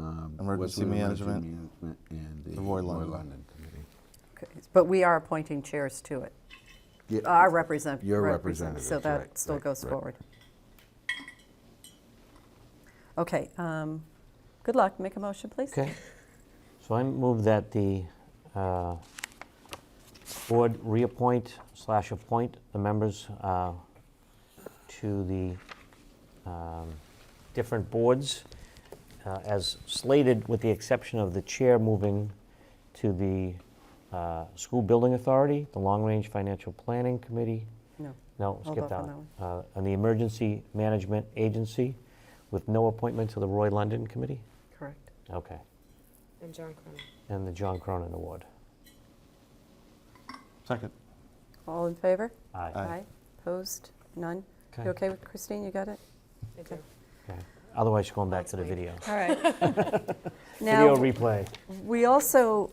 Speaker 2: Emergency
Speaker 5: Westwood
Speaker 2: Management,
Speaker 5: Management, and
Speaker 2: the
Speaker 5: the
Speaker 2: Roy
Speaker 5: Roy
Speaker 2: London.
Speaker 5: London Committee.
Speaker 3: okay. But we are appointing chairs to it.
Speaker 5: Yeah,
Speaker 3: Our representative.
Speaker 5: Your representatives,
Speaker 3: So that
Speaker 5: right,
Speaker 3: still
Speaker 5: right,
Speaker 3: goes
Speaker 5: right.
Speaker 3: forward. Okay, good luck. Make a motion, please.
Speaker 1: Okay. So I move that the board reappoint/appoint the members to the different boards as slated, with the exception of the chair moving to the School Building Authority, the Long Range Financial Planning Committee.
Speaker 3: No.
Speaker 1: No,
Speaker 3: Hold
Speaker 1: skip
Speaker 3: off
Speaker 1: that
Speaker 3: on
Speaker 1: one. And the Emergency Management Agency, with no appointment to the Roy London Committee?
Speaker 3: Correct.
Speaker 1: Okay.
Speaker 9: and John Cronin.
Speaker 1: And the John Cronin Award.
Speaker 2: Second.
Speaker 3: All in favor?
Speaker 1: Aye.
Speaker 2: Aye.
Speaker 3: Opposed? None?
Speaker 1: Okay.
Speaker 3: You okay with Christine? You got it?
Speaker 9: I do.
Speaker 1: Okay. Otherwise, you're going back to the
Speaker 9: Let's wait.
Speaker 1: video.
Speaker 3: All right.
Speaker 1: Video
Speaker 3: Now,
Speaker 1: replay.
Speaker 3: we also,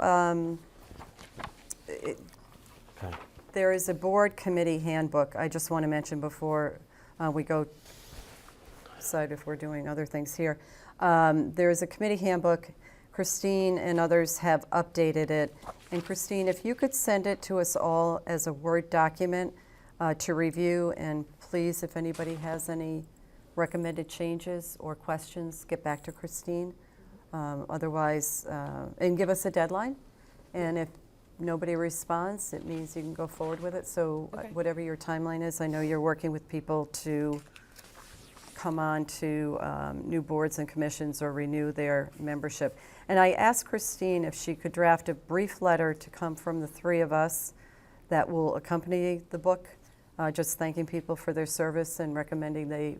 Speaker 1: Okay.
Speaker 3: there is a board committee handbook I just want to mention before we go decide if we're doing other things here. There is a committee handbook. Christine and others have updated it. And Christine, if you could send it to us all as a Word document to review, and please, if anybody has any recommended changes or questions, get back to Christine. Otherwise, and give us a deadline. And if nobody responds, it means you can go forward with it. So
Speaker 9: Okay.
Speaker 3: whatever your timeline is, I know you're working with people to come on to new boards and commissions or renew their membership. And I asked Christine if she could draft a brief letter to come from the three of us that will accompany the book, just thanking people for their service and recommending they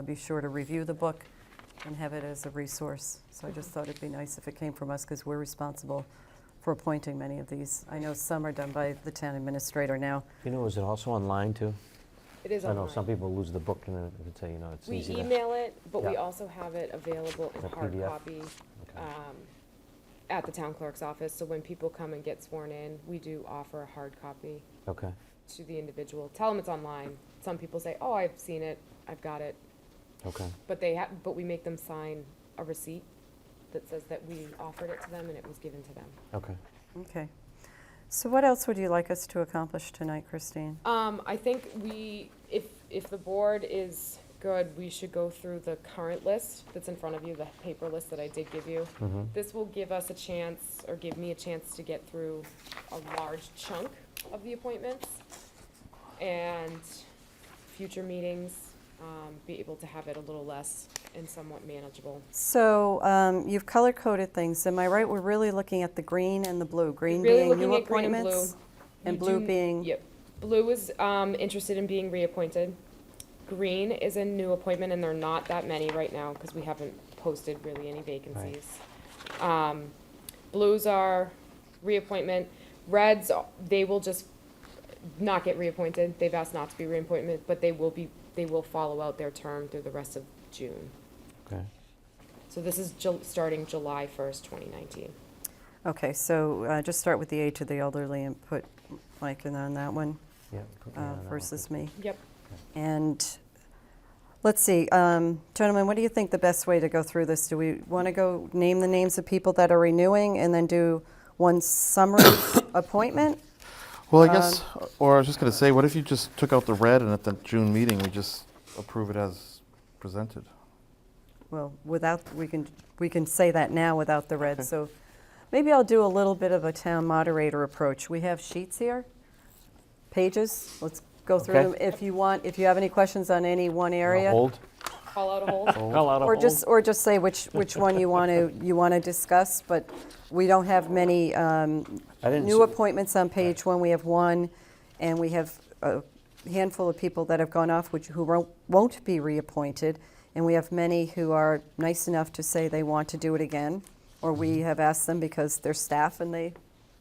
Speaker 3: be sure to review the book and have it as a resource. So I just thought it'd be nice if it came from us, because we're responsible for appointing many of these. I know some are done by the town administrator now.
Speaker 1: You know, is it also online too?
Speaker 9: It is
Speaker 1: I know
Speaker 9: online.
Speaker 1: some people lose the book and then it would say, you know, it's
Speaker 9: We
Speaker 1: easy to.
Speaker 9: email it, but we
Speaker 1: Yeah.
Speaker 9: also have it available in
Speaker 1: A
Speaker 9: hard
Speaker 1: PDF?
Speaker 9: copy at the town clerk's office. So when people come and get sworn in, we do offer a hard copy
Speaker 1: Okay.
Speaker 9: to the individual. Tell them it's online. Some people say, "Oh, I've seen it. I've got it,"
Speaker 1: Okay.
Speaker 9: but we make them sign a receipt that says that we offered it to them and it was given to them.
Speaker 1: Okay.
Speaker 3: Okay. So what else would you like us to accomplish tonight, Christine?
Speaker 9: I think if the board is good, we should go through the current list that's in front of you, the paper list that I did give you.
Speaker 1: Mm-hmm.
Speaker 9: This will give us a chance, or give me a chance, to get through a large chunk of the appointments, and future meetings, be able to have it a little less and somewhat manageable.
Speaker 3: So you've color-coded things. Am I right? We're really looking at the green and the blue. Green
Speaker 9: Really
Speaker 3: being new
Speaker 9: looking at green and blue.
Speaker 3: appointments, and
Speaker 9: You
Speaker 3: blue
Speaker 9: do-
Speaker 3: being,
Speaker 9: Yep. Blue is interested in being reappointed. Green is a new appointment, and there are not that many right now because we haven't posted really any vacancies. Blues are reappointment. Reds, they will just not get reappointed. They've asked not to be reappointed, but they will follow out their term through the rest of June.
Speaker 1: Okay.
Speaker 9: So this is starting July 1st, 2019.
Speaker 3: okay, so just start with the age of the elderly and put Mike in on that one
Speaker 1: Yeah. put me on that one.
Speaker 3: versus me.
Speaker 9: Yep.
Speaker 3: And let's see, gentlemen, what do you think the best way to go through this? Do we want to go name the names of people that are renewing and then do one summary appointment?
Speaker 2: Well, I guess, or I was just going to say, what if you just took out the red and at the June meeting, we just approve it as presented?
Speaker 3: Well, we can say that now without the red, so maybe I'll do a little bit of a town moderator approach. We have sheets here, pages, let's go through
Speaker 1: Okay.
Speaker 3: them. If you have any questions on any one area.
Speaker 1: Hold.
Speaker 9: Call out a hold.
Speaker 1: Call out a
Speaker 3: Or
Speaker 1: hold.
Speaker 3: just say which one you want to discuss, but we don't have many
Speaker 1: didn't
Speaker 3: new
Speaker 1: see-
Speaker 3: appointments on page one. We have one, and we have a handful of people that have gone off who won't be reappointed, and we have many who are nice enough to say they want to do it again, or we have asked them because they're staff and they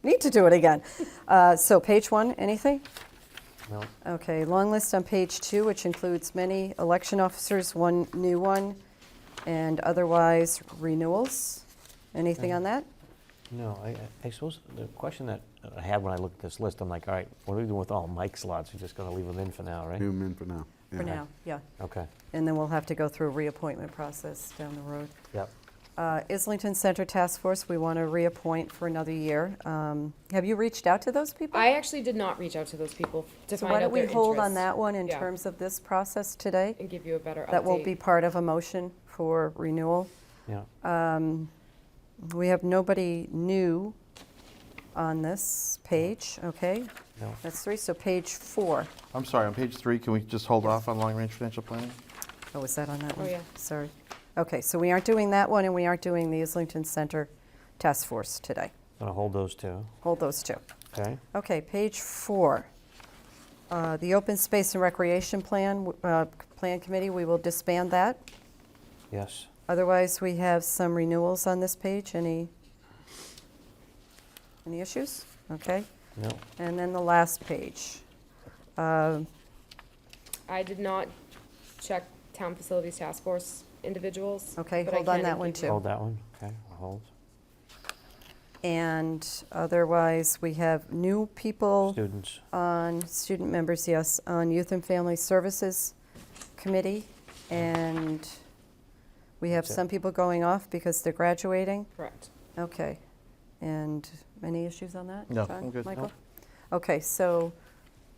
Speaker 3: need to do it again. So page one, anything?
Speaker 1: No.
Speaker 3: Okay, long list on page two, which includes many election officers, one new one, and otherwise renewals. Anything on that?
Speaker 1: No, I suppose the question that I had when I looked at this list, I'm like, all right, what are we doing with all Mike's slots? We're just going to leave them in for now, right?
Speaker 5: Leave 'em in for now.
Speaker 3: For
Speaker 5: Yeah.
Speaker 3: now, yeah.
Speaker 1: Okay.
Speaker 3: And then we'll have to go through a reappointment process down the road.
Speaker 1: Yep.
Speaker 3: Islington Center Task Force, we want to reappoint for another year. Have you reached out to those people?
Speaker 9: I actually did not reach out to those people to
Speaker 3: So
Speaker 9: find
Speaker 3: why
Speaker 9: out
Speaker 3: don't we
Speaker 9: their
Speaker 3: hold on
Speaker 9: interest
Speaker 3: that one in
Speaker 9: Yeah.
Speaker 3: terms of this process today?
Speaker 9: and give you a better update.
Speaker 3: That won't be part of a motion for renewal.
Speaker 1: Yeah.
Speaker 3: We have nobody new on this page, okay?
Speaker 1: No.
Speaker 3: That's three, so page four.
Speaker 2: I'm sorry, on page 3, can we just hold off on long-range financial planning?
Speaker 3: Oh, is that on that
Speaker 9: Oh,
Speaker 3: one?
Speaker 9: yeah.
Speaker 3: Sorry. Okay, so we aren't doing that one, and we aren't doing the Islington Center Task Force today.
Speaker 1: Going to hold those two.
Speaker 3: Hold those two.
Speaker 1: Okay.
Speaker 3: Okay, page four. The Open Space and Recreation Plan Committee, we will disband that.
Speaker 1: Yes.
Speaker 3: Otherwise, we have some renewals on this page. Any issues? Okay.
Speaker 1: No.
Speaker 3: And then the last page. Uh,
Speaker 9: I did not check Town Facilities Task Force individuals.
Speaker 3: Okay,
Speaker 9: but I
Speaker 3: hold on
Speaker 9: can
Speaker 3: that
Speaker 9: and
Speaker 3: one
Speaker 9: give
Speaker 3: too.
Speaker 9: you-
Speaker 1: Hold that one. Okay, I'll hold.
Speaker 3: And otherwise, we have new people
Speaker 1: Students.
Speaker 3: on, student members, yes, on Youth and Family Services Committee. And we have
Speaker 1: That's it.
Speaker 3: some people going off because they're graduating.
Speaker 9: Correct.
Speaker 3: Okay. And any issues on that?
Speaker 2: No,
Speaker 3: John,
Speaker 2: I'm good.
Speaker 3: Michael?
Speaker 2: Nope.
Speaker 3: Okay, so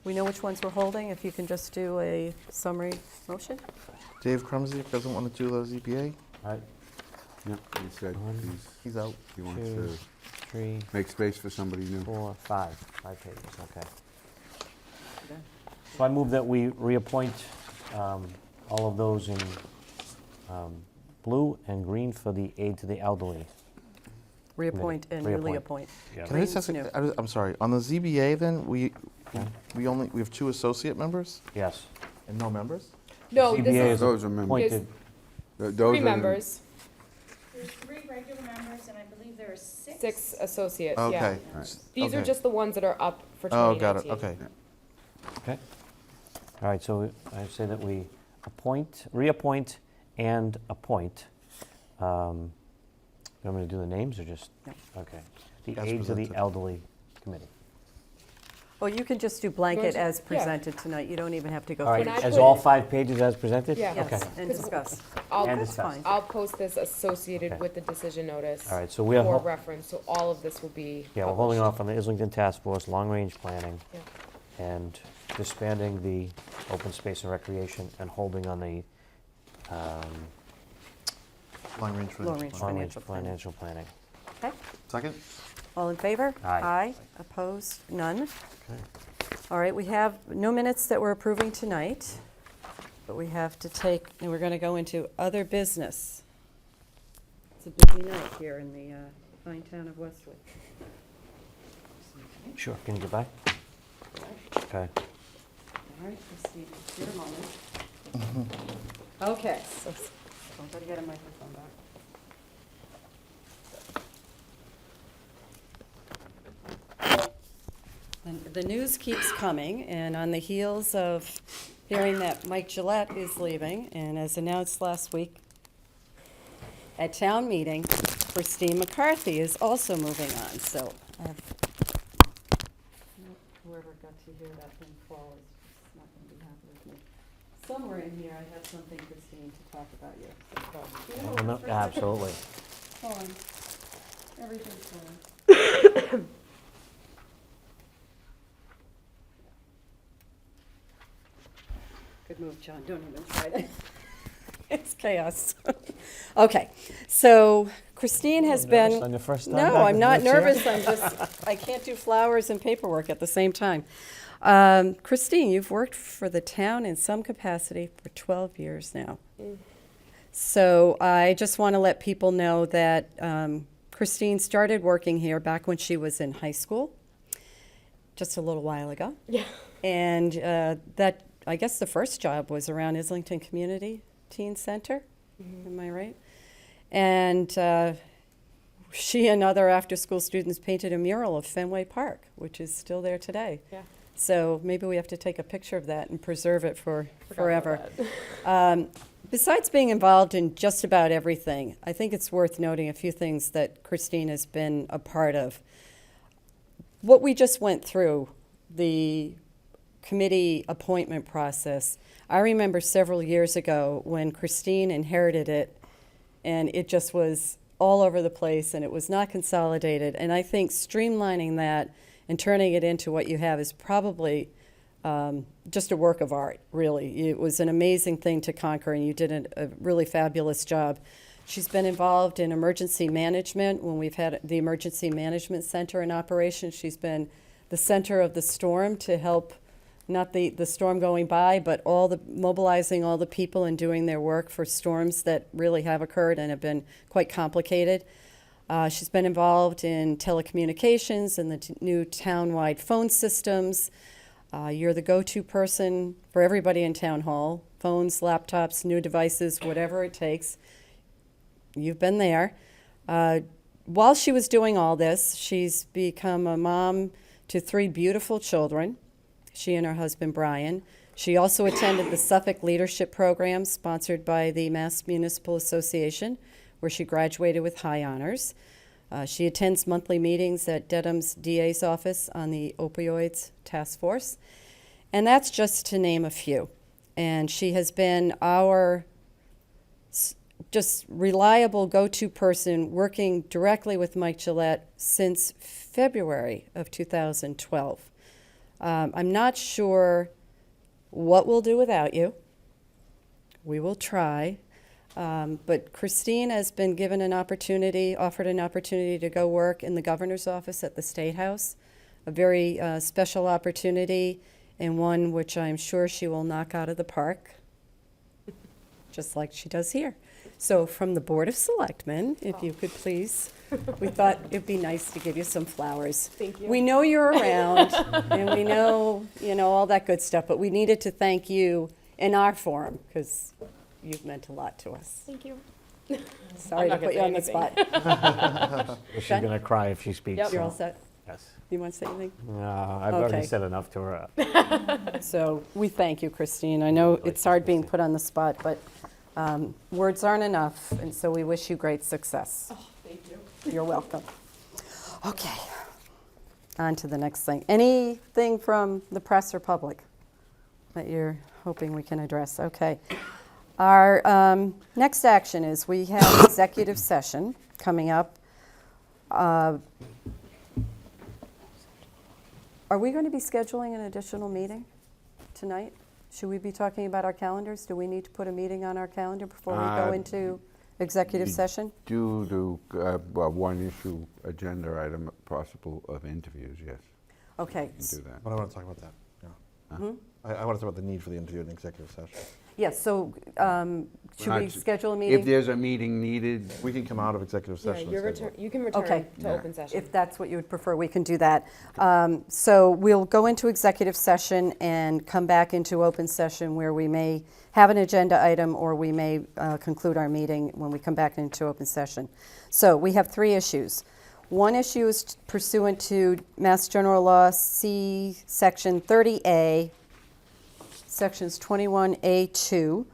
Speaker 3: we know which ones we're holding. If you can just do a summary motion?
Speaker 2: Dave Crumsey doesn't want to do the ZBA.
Speaker 1: All right,
Speaker 5: Yeah, he said
Speaker 2: He's out.
Speaker 5: he wants
Speaker 1: 2,
Speaker 5: to
Speaker 1: 3,
Speaker 5: make space for somebody new.
Speaker 1: 4, 5. 5 pages, okay. So I move that we reappoint all of those in blue and green for the aid to the elderly.
Speaker 3: Reappoint and
Speaker 1: Reappoint.
Speaker 3: newly appoint.
Speaker 1: Yeah.
Speaker 2: Can I just ask,
Speaker 3: Green's
Speaker 2: I'm sorry, on the ZBA then, we
Speaker 1: Okay.
Speaker 2: have 2 associate members
Speaker 1: Yes.
Speaker 2: and no members?
Speaker 9: No,
Speaker 1: ZBA
Speaker 9: this
Speaker 1: is
Speaker 9: is
Speaker 5: Those are members.
Speaker 1: appointed.
Speaker 5: Those
Speaker 9: three
Speaker 5: are the-
Speaker 9: members,
Speaker 6: There's 3 regular members, and I believe there are 6.
Speaker 9: 6 associates, yeah.
Speaker 2: Okay.
Speaker 5: Right.
Speaker 9: These are
Speaker 2: Okay.
Speaker 9: just the ones that are up for
Speaker 2: Oh,
Speaker 9: 2019.
Speaker 2: got it, okay.
Speaker 1: Okay. All right, so I say that we appoint, reappoint, and appoint. You want me to do the names or just?
Speaker 3: No.
Speaker 1: Okay. The
Speaker 2: As
Speaker 1: aid to the
Speaker 2: presented.
Speaker 1: elderly committee.
Speaker 3: Well, you can just do blanket
Speaker 9: to-
Speaker 3: as
Speaker 9: yeah.
Speaker 3: presented tonight. You don't even have to go
Speaker 1: All
Speaker 3: through.
Speaker 1: right,
Speaker 9: When I
Speaker 1: as
Speaker 9: put
Speaker 1: all
Speaker 9: it-
Speaker 1: 5 pages as presented?
Speaker 9: Yeah.
Speaker 1: Okay.
Speaker 3: Yes, and discuss.
Speaker 9: I'll,
Speaker 1: And
Speaker 3: That's
Speaker 1: discuss.
Speaker 3: fine.
Speaker 9: I'll post this associated
Speaker 1: Okay.
Speaker 9: with the decision notice.
Speaker 1: All right, so we are,
Speaker 9: For
Speaker 1: hol-
Speaker 9: reference, so all of this will be.
Speaker 1: yeah, we're holding
Speaker 9: published.
Speaker 1: off on the Islington Task Force, long-range planning,
Speaker 9: Yeah.
Speaker 1: and disbanding the open space and recreation, and holding on the
Speaker 2: Long-range
Speaker 3: Long-range
Speaker 2: financial plan.
Speaker 1: long-range
Speaker 3: Financial planning.
Speaker 1: financial planning.
Speaker 3: Okay,
Speaker 2: Second?
Speaker 3: all in favor?
Speaker 1: Aye.
Speaker 3: Opposed? None.
Speaker 1: Okay.
Speaker 3: All right, we have no minutes that we're approving tonight, but we have to take, and we're going to go into other business. It's a busy night here in the fine town of Westwood.
Speaker 1: Sure, can you get by? Okay.
Speaker 3: All right, Christine, it's your moment. Okay, so, I'm going to get a microphone back. And the news keeps coming, and on the heels of hearing that Mike Gillette is leaving, and as announced last week at town meeting, Christine McCarthy is also moving on, so I have, whoever got to hear that thing fall is just not going to be happy with me. Somewhere in here, I have something, Christine, to talk about you. So, you know,
Speaker 1: Well, no,
Speaker 3: for a second.
Speaker 1: absolutely.
Speaker 3: Hold on. Everything's fine. Good move, John. Don't even try that. It's chaos. Okay, so Christine has
Speaker 1: Nervous
Speaker 3: been.
Speaker 1: on your first time
Speaker 3: No,
Speaker 1: back
Speaker 3: I'm
Speaker 1: as
Speaker 3: not
Speaker 1: vice chair?
Speaker 3: nervous. I'm just, I can't do flowers and paperwork at the same time. Christine, you've worked for the town in some capacity for 12 years now. So I just want to let people know that Christine started working here back when she was in high school, just a little while ago.
Speaker 9: Yeah.
Speaker 3: And that, I guess the first job was around Islington Community Teen Center, am I right? And she and other after-school students painted a mural of Fenway Park, which is still there today.
Speaker 9: Yeah.
Speaker 3: So maybe we have to take a picture of that and preserve it for
Speaker 9: Forgot
Speaker 3: forever.
Speaker 9: about that.
Speaker 3: Besides being involved in just about everything, I think it's worth noting a few things that Christine has been a part of. What we just went through, the committee appointment process, I remember several years ago when Christine inherited it, and it just was all over the place, and it was not consolidated. And I think streamlining that and turning it into what you have is probably just a work of art, really. It was an amazing thing to conquer, and you did a really fabulous job. She's been involved in emergency management when we've had the Emergency Management Center in operation. She's been the center of the storm to help, not the storm going by, but mobilizing all the people and doing their work for storms that really have occurred and have been quite complicated. She's been involved in telecommunications and the new town-wide phone systems. You're the go-to person for everybody in town hall, phones, laptops, new devices, whatever it takes. You've been there. While she was doing all this, she's become a mom to 3 beautiful children, she and her husband Brian. She also attended the Suffolk Leadership Program sponsored by the Mass Municipal Association, where she graduated with high honors. She attends monthly meetings at Dedham's DA's office on the opioids task force. And that's just to name a few. And she has been our just reliable go-to person working directly with Mike Gillette since February of 2012. I'm not sure what we'll do without you. We will try. But Christine has been given an opportunity, offered an opportunity to go work in the governor's office at the State House, a very special opportunity and one which I'm sure she will knock out of the park, just like she does here. So from the Board of Selectmen, if you could please, we thought it'd be nice to give you some flowers.
Speaker 9: Thank you.
Speaker 3: We know you're around, and we know, all that good stuff, but we needed to thank you in our forum, because you've meant a lot to us.
Speaker 9: Thank you.
Speaker 3: Sorry to
Speaker 9: not
Speaker 3: put
Speaker 9: gonna
Speaker 3: you
Speaker 9: say
Speaker 3: on the spot.
Speaker 1: She's
Speaker 3: Done?
Speaker 1: going to cry if she speaks.
Speaker 9: Yep.
Speaker 3: You're
Speaker 1: so-
Speaker 3: all set?
Speaker 1: Yes.
Speaker 3: You want to say anything?
Speaker 1: I've already
Speaker 3: Okay.
Speaker 1: said enough to her.
Speaker 3: So we thank you, Christine. I know it's hard being put on the spot, but words aren't enough, and so we wish you great success.
Speaker 9: Oh, thank you.
Speaker 3: You're welcome. Okay, on to the next thing. Anything from the press or public that you're hoping we can address? Okay. Our next action is we have executive session coming up. Are we going to be scheduling an additional meeting tonight? Should we be talking about our calendars? Do we need to put a meeting on our calendar before we go into executive session?
Speaker 5: Due to one issue agenda item possible of interviews, yes.
Speaker 3: Okay.
Speaker 5: We can do that.
Speaker 2: But I want to talk about that. Yeah. I want to talk about the need for the interview in executive session.
Speaker 3: Yes, so should we
Speaker 5: Not-
Speaker 3: schedule a
Speaker 5: If
Speaker 3: meeting?
Speaker 5: there's a meeting needed,
Speaker 2: We can come out of executive
Speaker 9: Yeah,
Speaker 2: session.
Speaker 9: your
Speaker 2: and schedule
Speaker 9: return,
Speaker 2: it.
Speaker 9: you can return
Speaker 3: Okay.
Speaker 9: to open session.
Speaker 3: If that's what you would prefer, we can do that. So we'll go into executive session and come back into open session where we may have an agenda item or we may conclude our meeting when we come back into open session. So we have 3 issues. One issue is pursuant to Mass General Law C, Section 30A, Sections 21A2,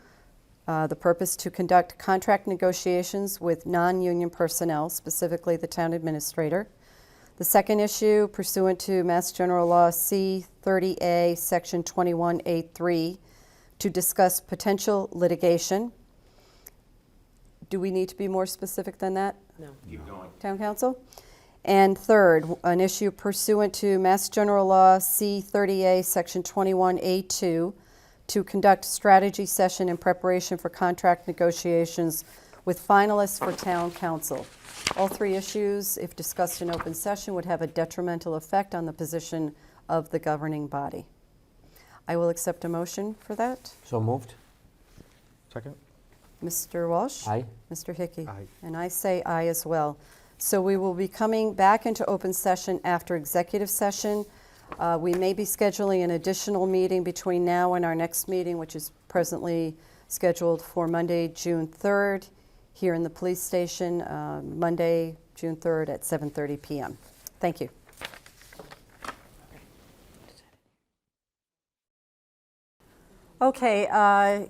Speaker 3: the purpose to conduct contract negotiations with non-union personnel, specifically the town administrator. The second issue, pursuant to Mass General Law C-30A, Section 21A3, to discuss potential litigation. Do we need to be more specific than that?
Speaker 9: No.
Speaker 3: Town Council? And third, an issue pursuant to Mass General Law C-30A, Section 21A2, to conduct strategy session in preparation for contract negotiations with finalists for Town Council. All 3 issues, if discussed in open session, would have a detrimental effect on the position of the governing body. I will accept a motion for that.
Speaker 1: So moved?
Speaker 2: Second?
Speaker 3: Mr. Walsh?
Speaker 1: Aye.
Speaker 3: Mr. Hickey?
Speaker 2: Aye.
Speaker 3: And I say aye as well. So we will be coming back into open session after executive session. We may be scheduling an additional meeting between now and our next meeting, which is presently scheduled for Monday, June 3rd, here in the police station, Monday, June 3rd at 7:30 p.m. Thank you. Okay,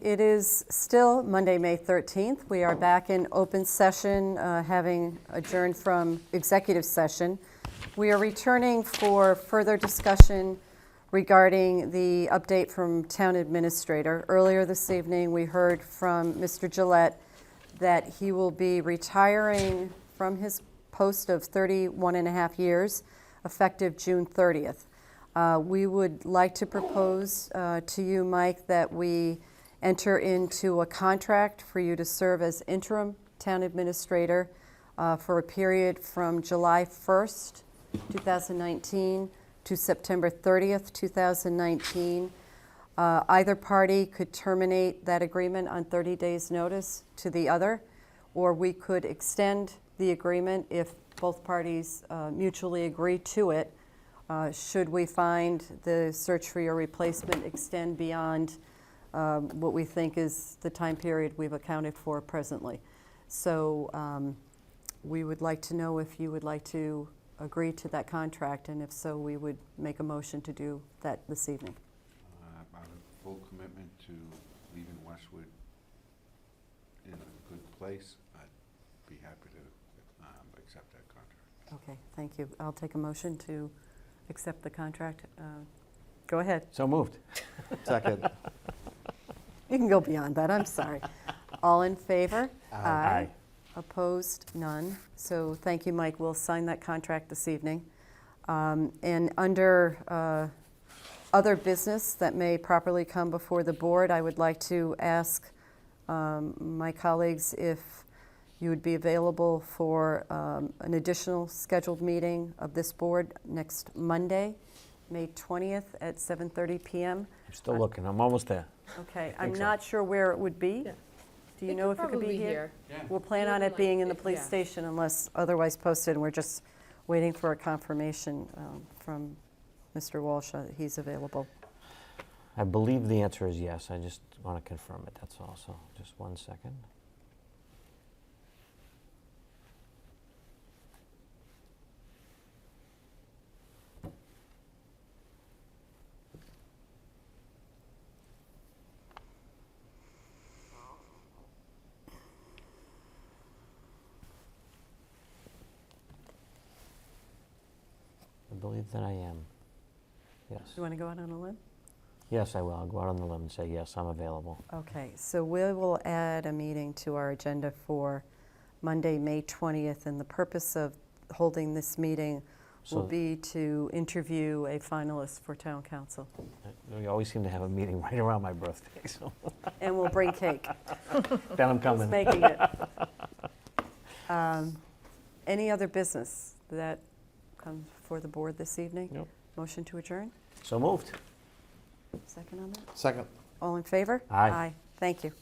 Speaker 3: it is still Monday, May 13th. We are back in open session, having adjourned from executive session. We are returning for further discussion regarding the update from Town Administrator. Earlier this evening, we heard from Mr. Gillette that he will be retiring from his post of 31 and a half years, effective June 30th. We would like to propose to you, Mike, that we enter into a contract for you to serve as interim Town Administrator for a period from July 1st, 2019 to September 30th, 2019. Either party could terminate that agreement on 30 days' notice to the other, or we could extend the agreement if both parties mutually agree to it, should we find the search for your replacement extend beyond what we think is the time period we've accounted for presently. So we would like to know if you would like to agree to that contract, and if so, we would make a motion to do that this evening.
Speaker 5: Out of full commitment to leaving Westwood in a good place, I'd be happy to accept that contract.
Speaker 3: Okay, thank you. I'll take a motion to accept the contract. Go ahead.
Speaker 1: So moved.
Speaker 2: Second.
Speaker 3: You can go beyond that, I'm sorry. All in favor?
Speaker 1: Aye.
Speaker 3: Opposed? None. So thank you, Mike. We'll sign that contract this evening. And under other business that may properly come before the board, I would like to ask my colleagues if you would be available for an additional scheduled meeting of this board next Monday, May 20th at 7:30 PM.
Speaker 1: I'm still looking, I'm almost there.
Speaker 3: Okay, I'm
Speaker 1: so.
Speaker 3: not sure where it would be.
Speaker 9: Yeah.
Speaker 3: Do you know if it could be here?
Speaker 5: Yeah.
Speaker 3: We'll plan on it being in the police
Speaker 9: Yeah.
Speaker 3: station unless otherwise posted, and we're just waiting for a confirmation from Mr. Walsh that he's available.
Speaker 1: I believe the answer is yes, I just want to confirm it, that's all, so just 1 second. I believe that I am. Yes.
Speaker 3: You want to go out on a limb?
Speaker 1: Yes, I will. I'll go out on the limb and say, yes, I'm available.
Speaker 3: Okay, so we will add a meeting to our agenda for Monday, May 20th, and the purpose of holding this meeting will
Speaker 1: So-
Speaker 3: be to interview a finalist for town council.
Speaker 1: We always seem to have a meeting right around my birthday, so
Speaker 3: And we'll bring cake.
Speaker 1: then I'm
Speaker 3: Who's
Speaker 1: coming.
Speaker 3: making it? Any other business that comes before the board this evening?
Speaker 1: Nope.
Speaker 3: Motion to adjourn?
Speaker 1: So moved.
Speaker 3: Second on that?
Speaker 2: Second.
Speaker 3: All in favor?
Speaker 1: Aye.
Speaker 3: Thank you.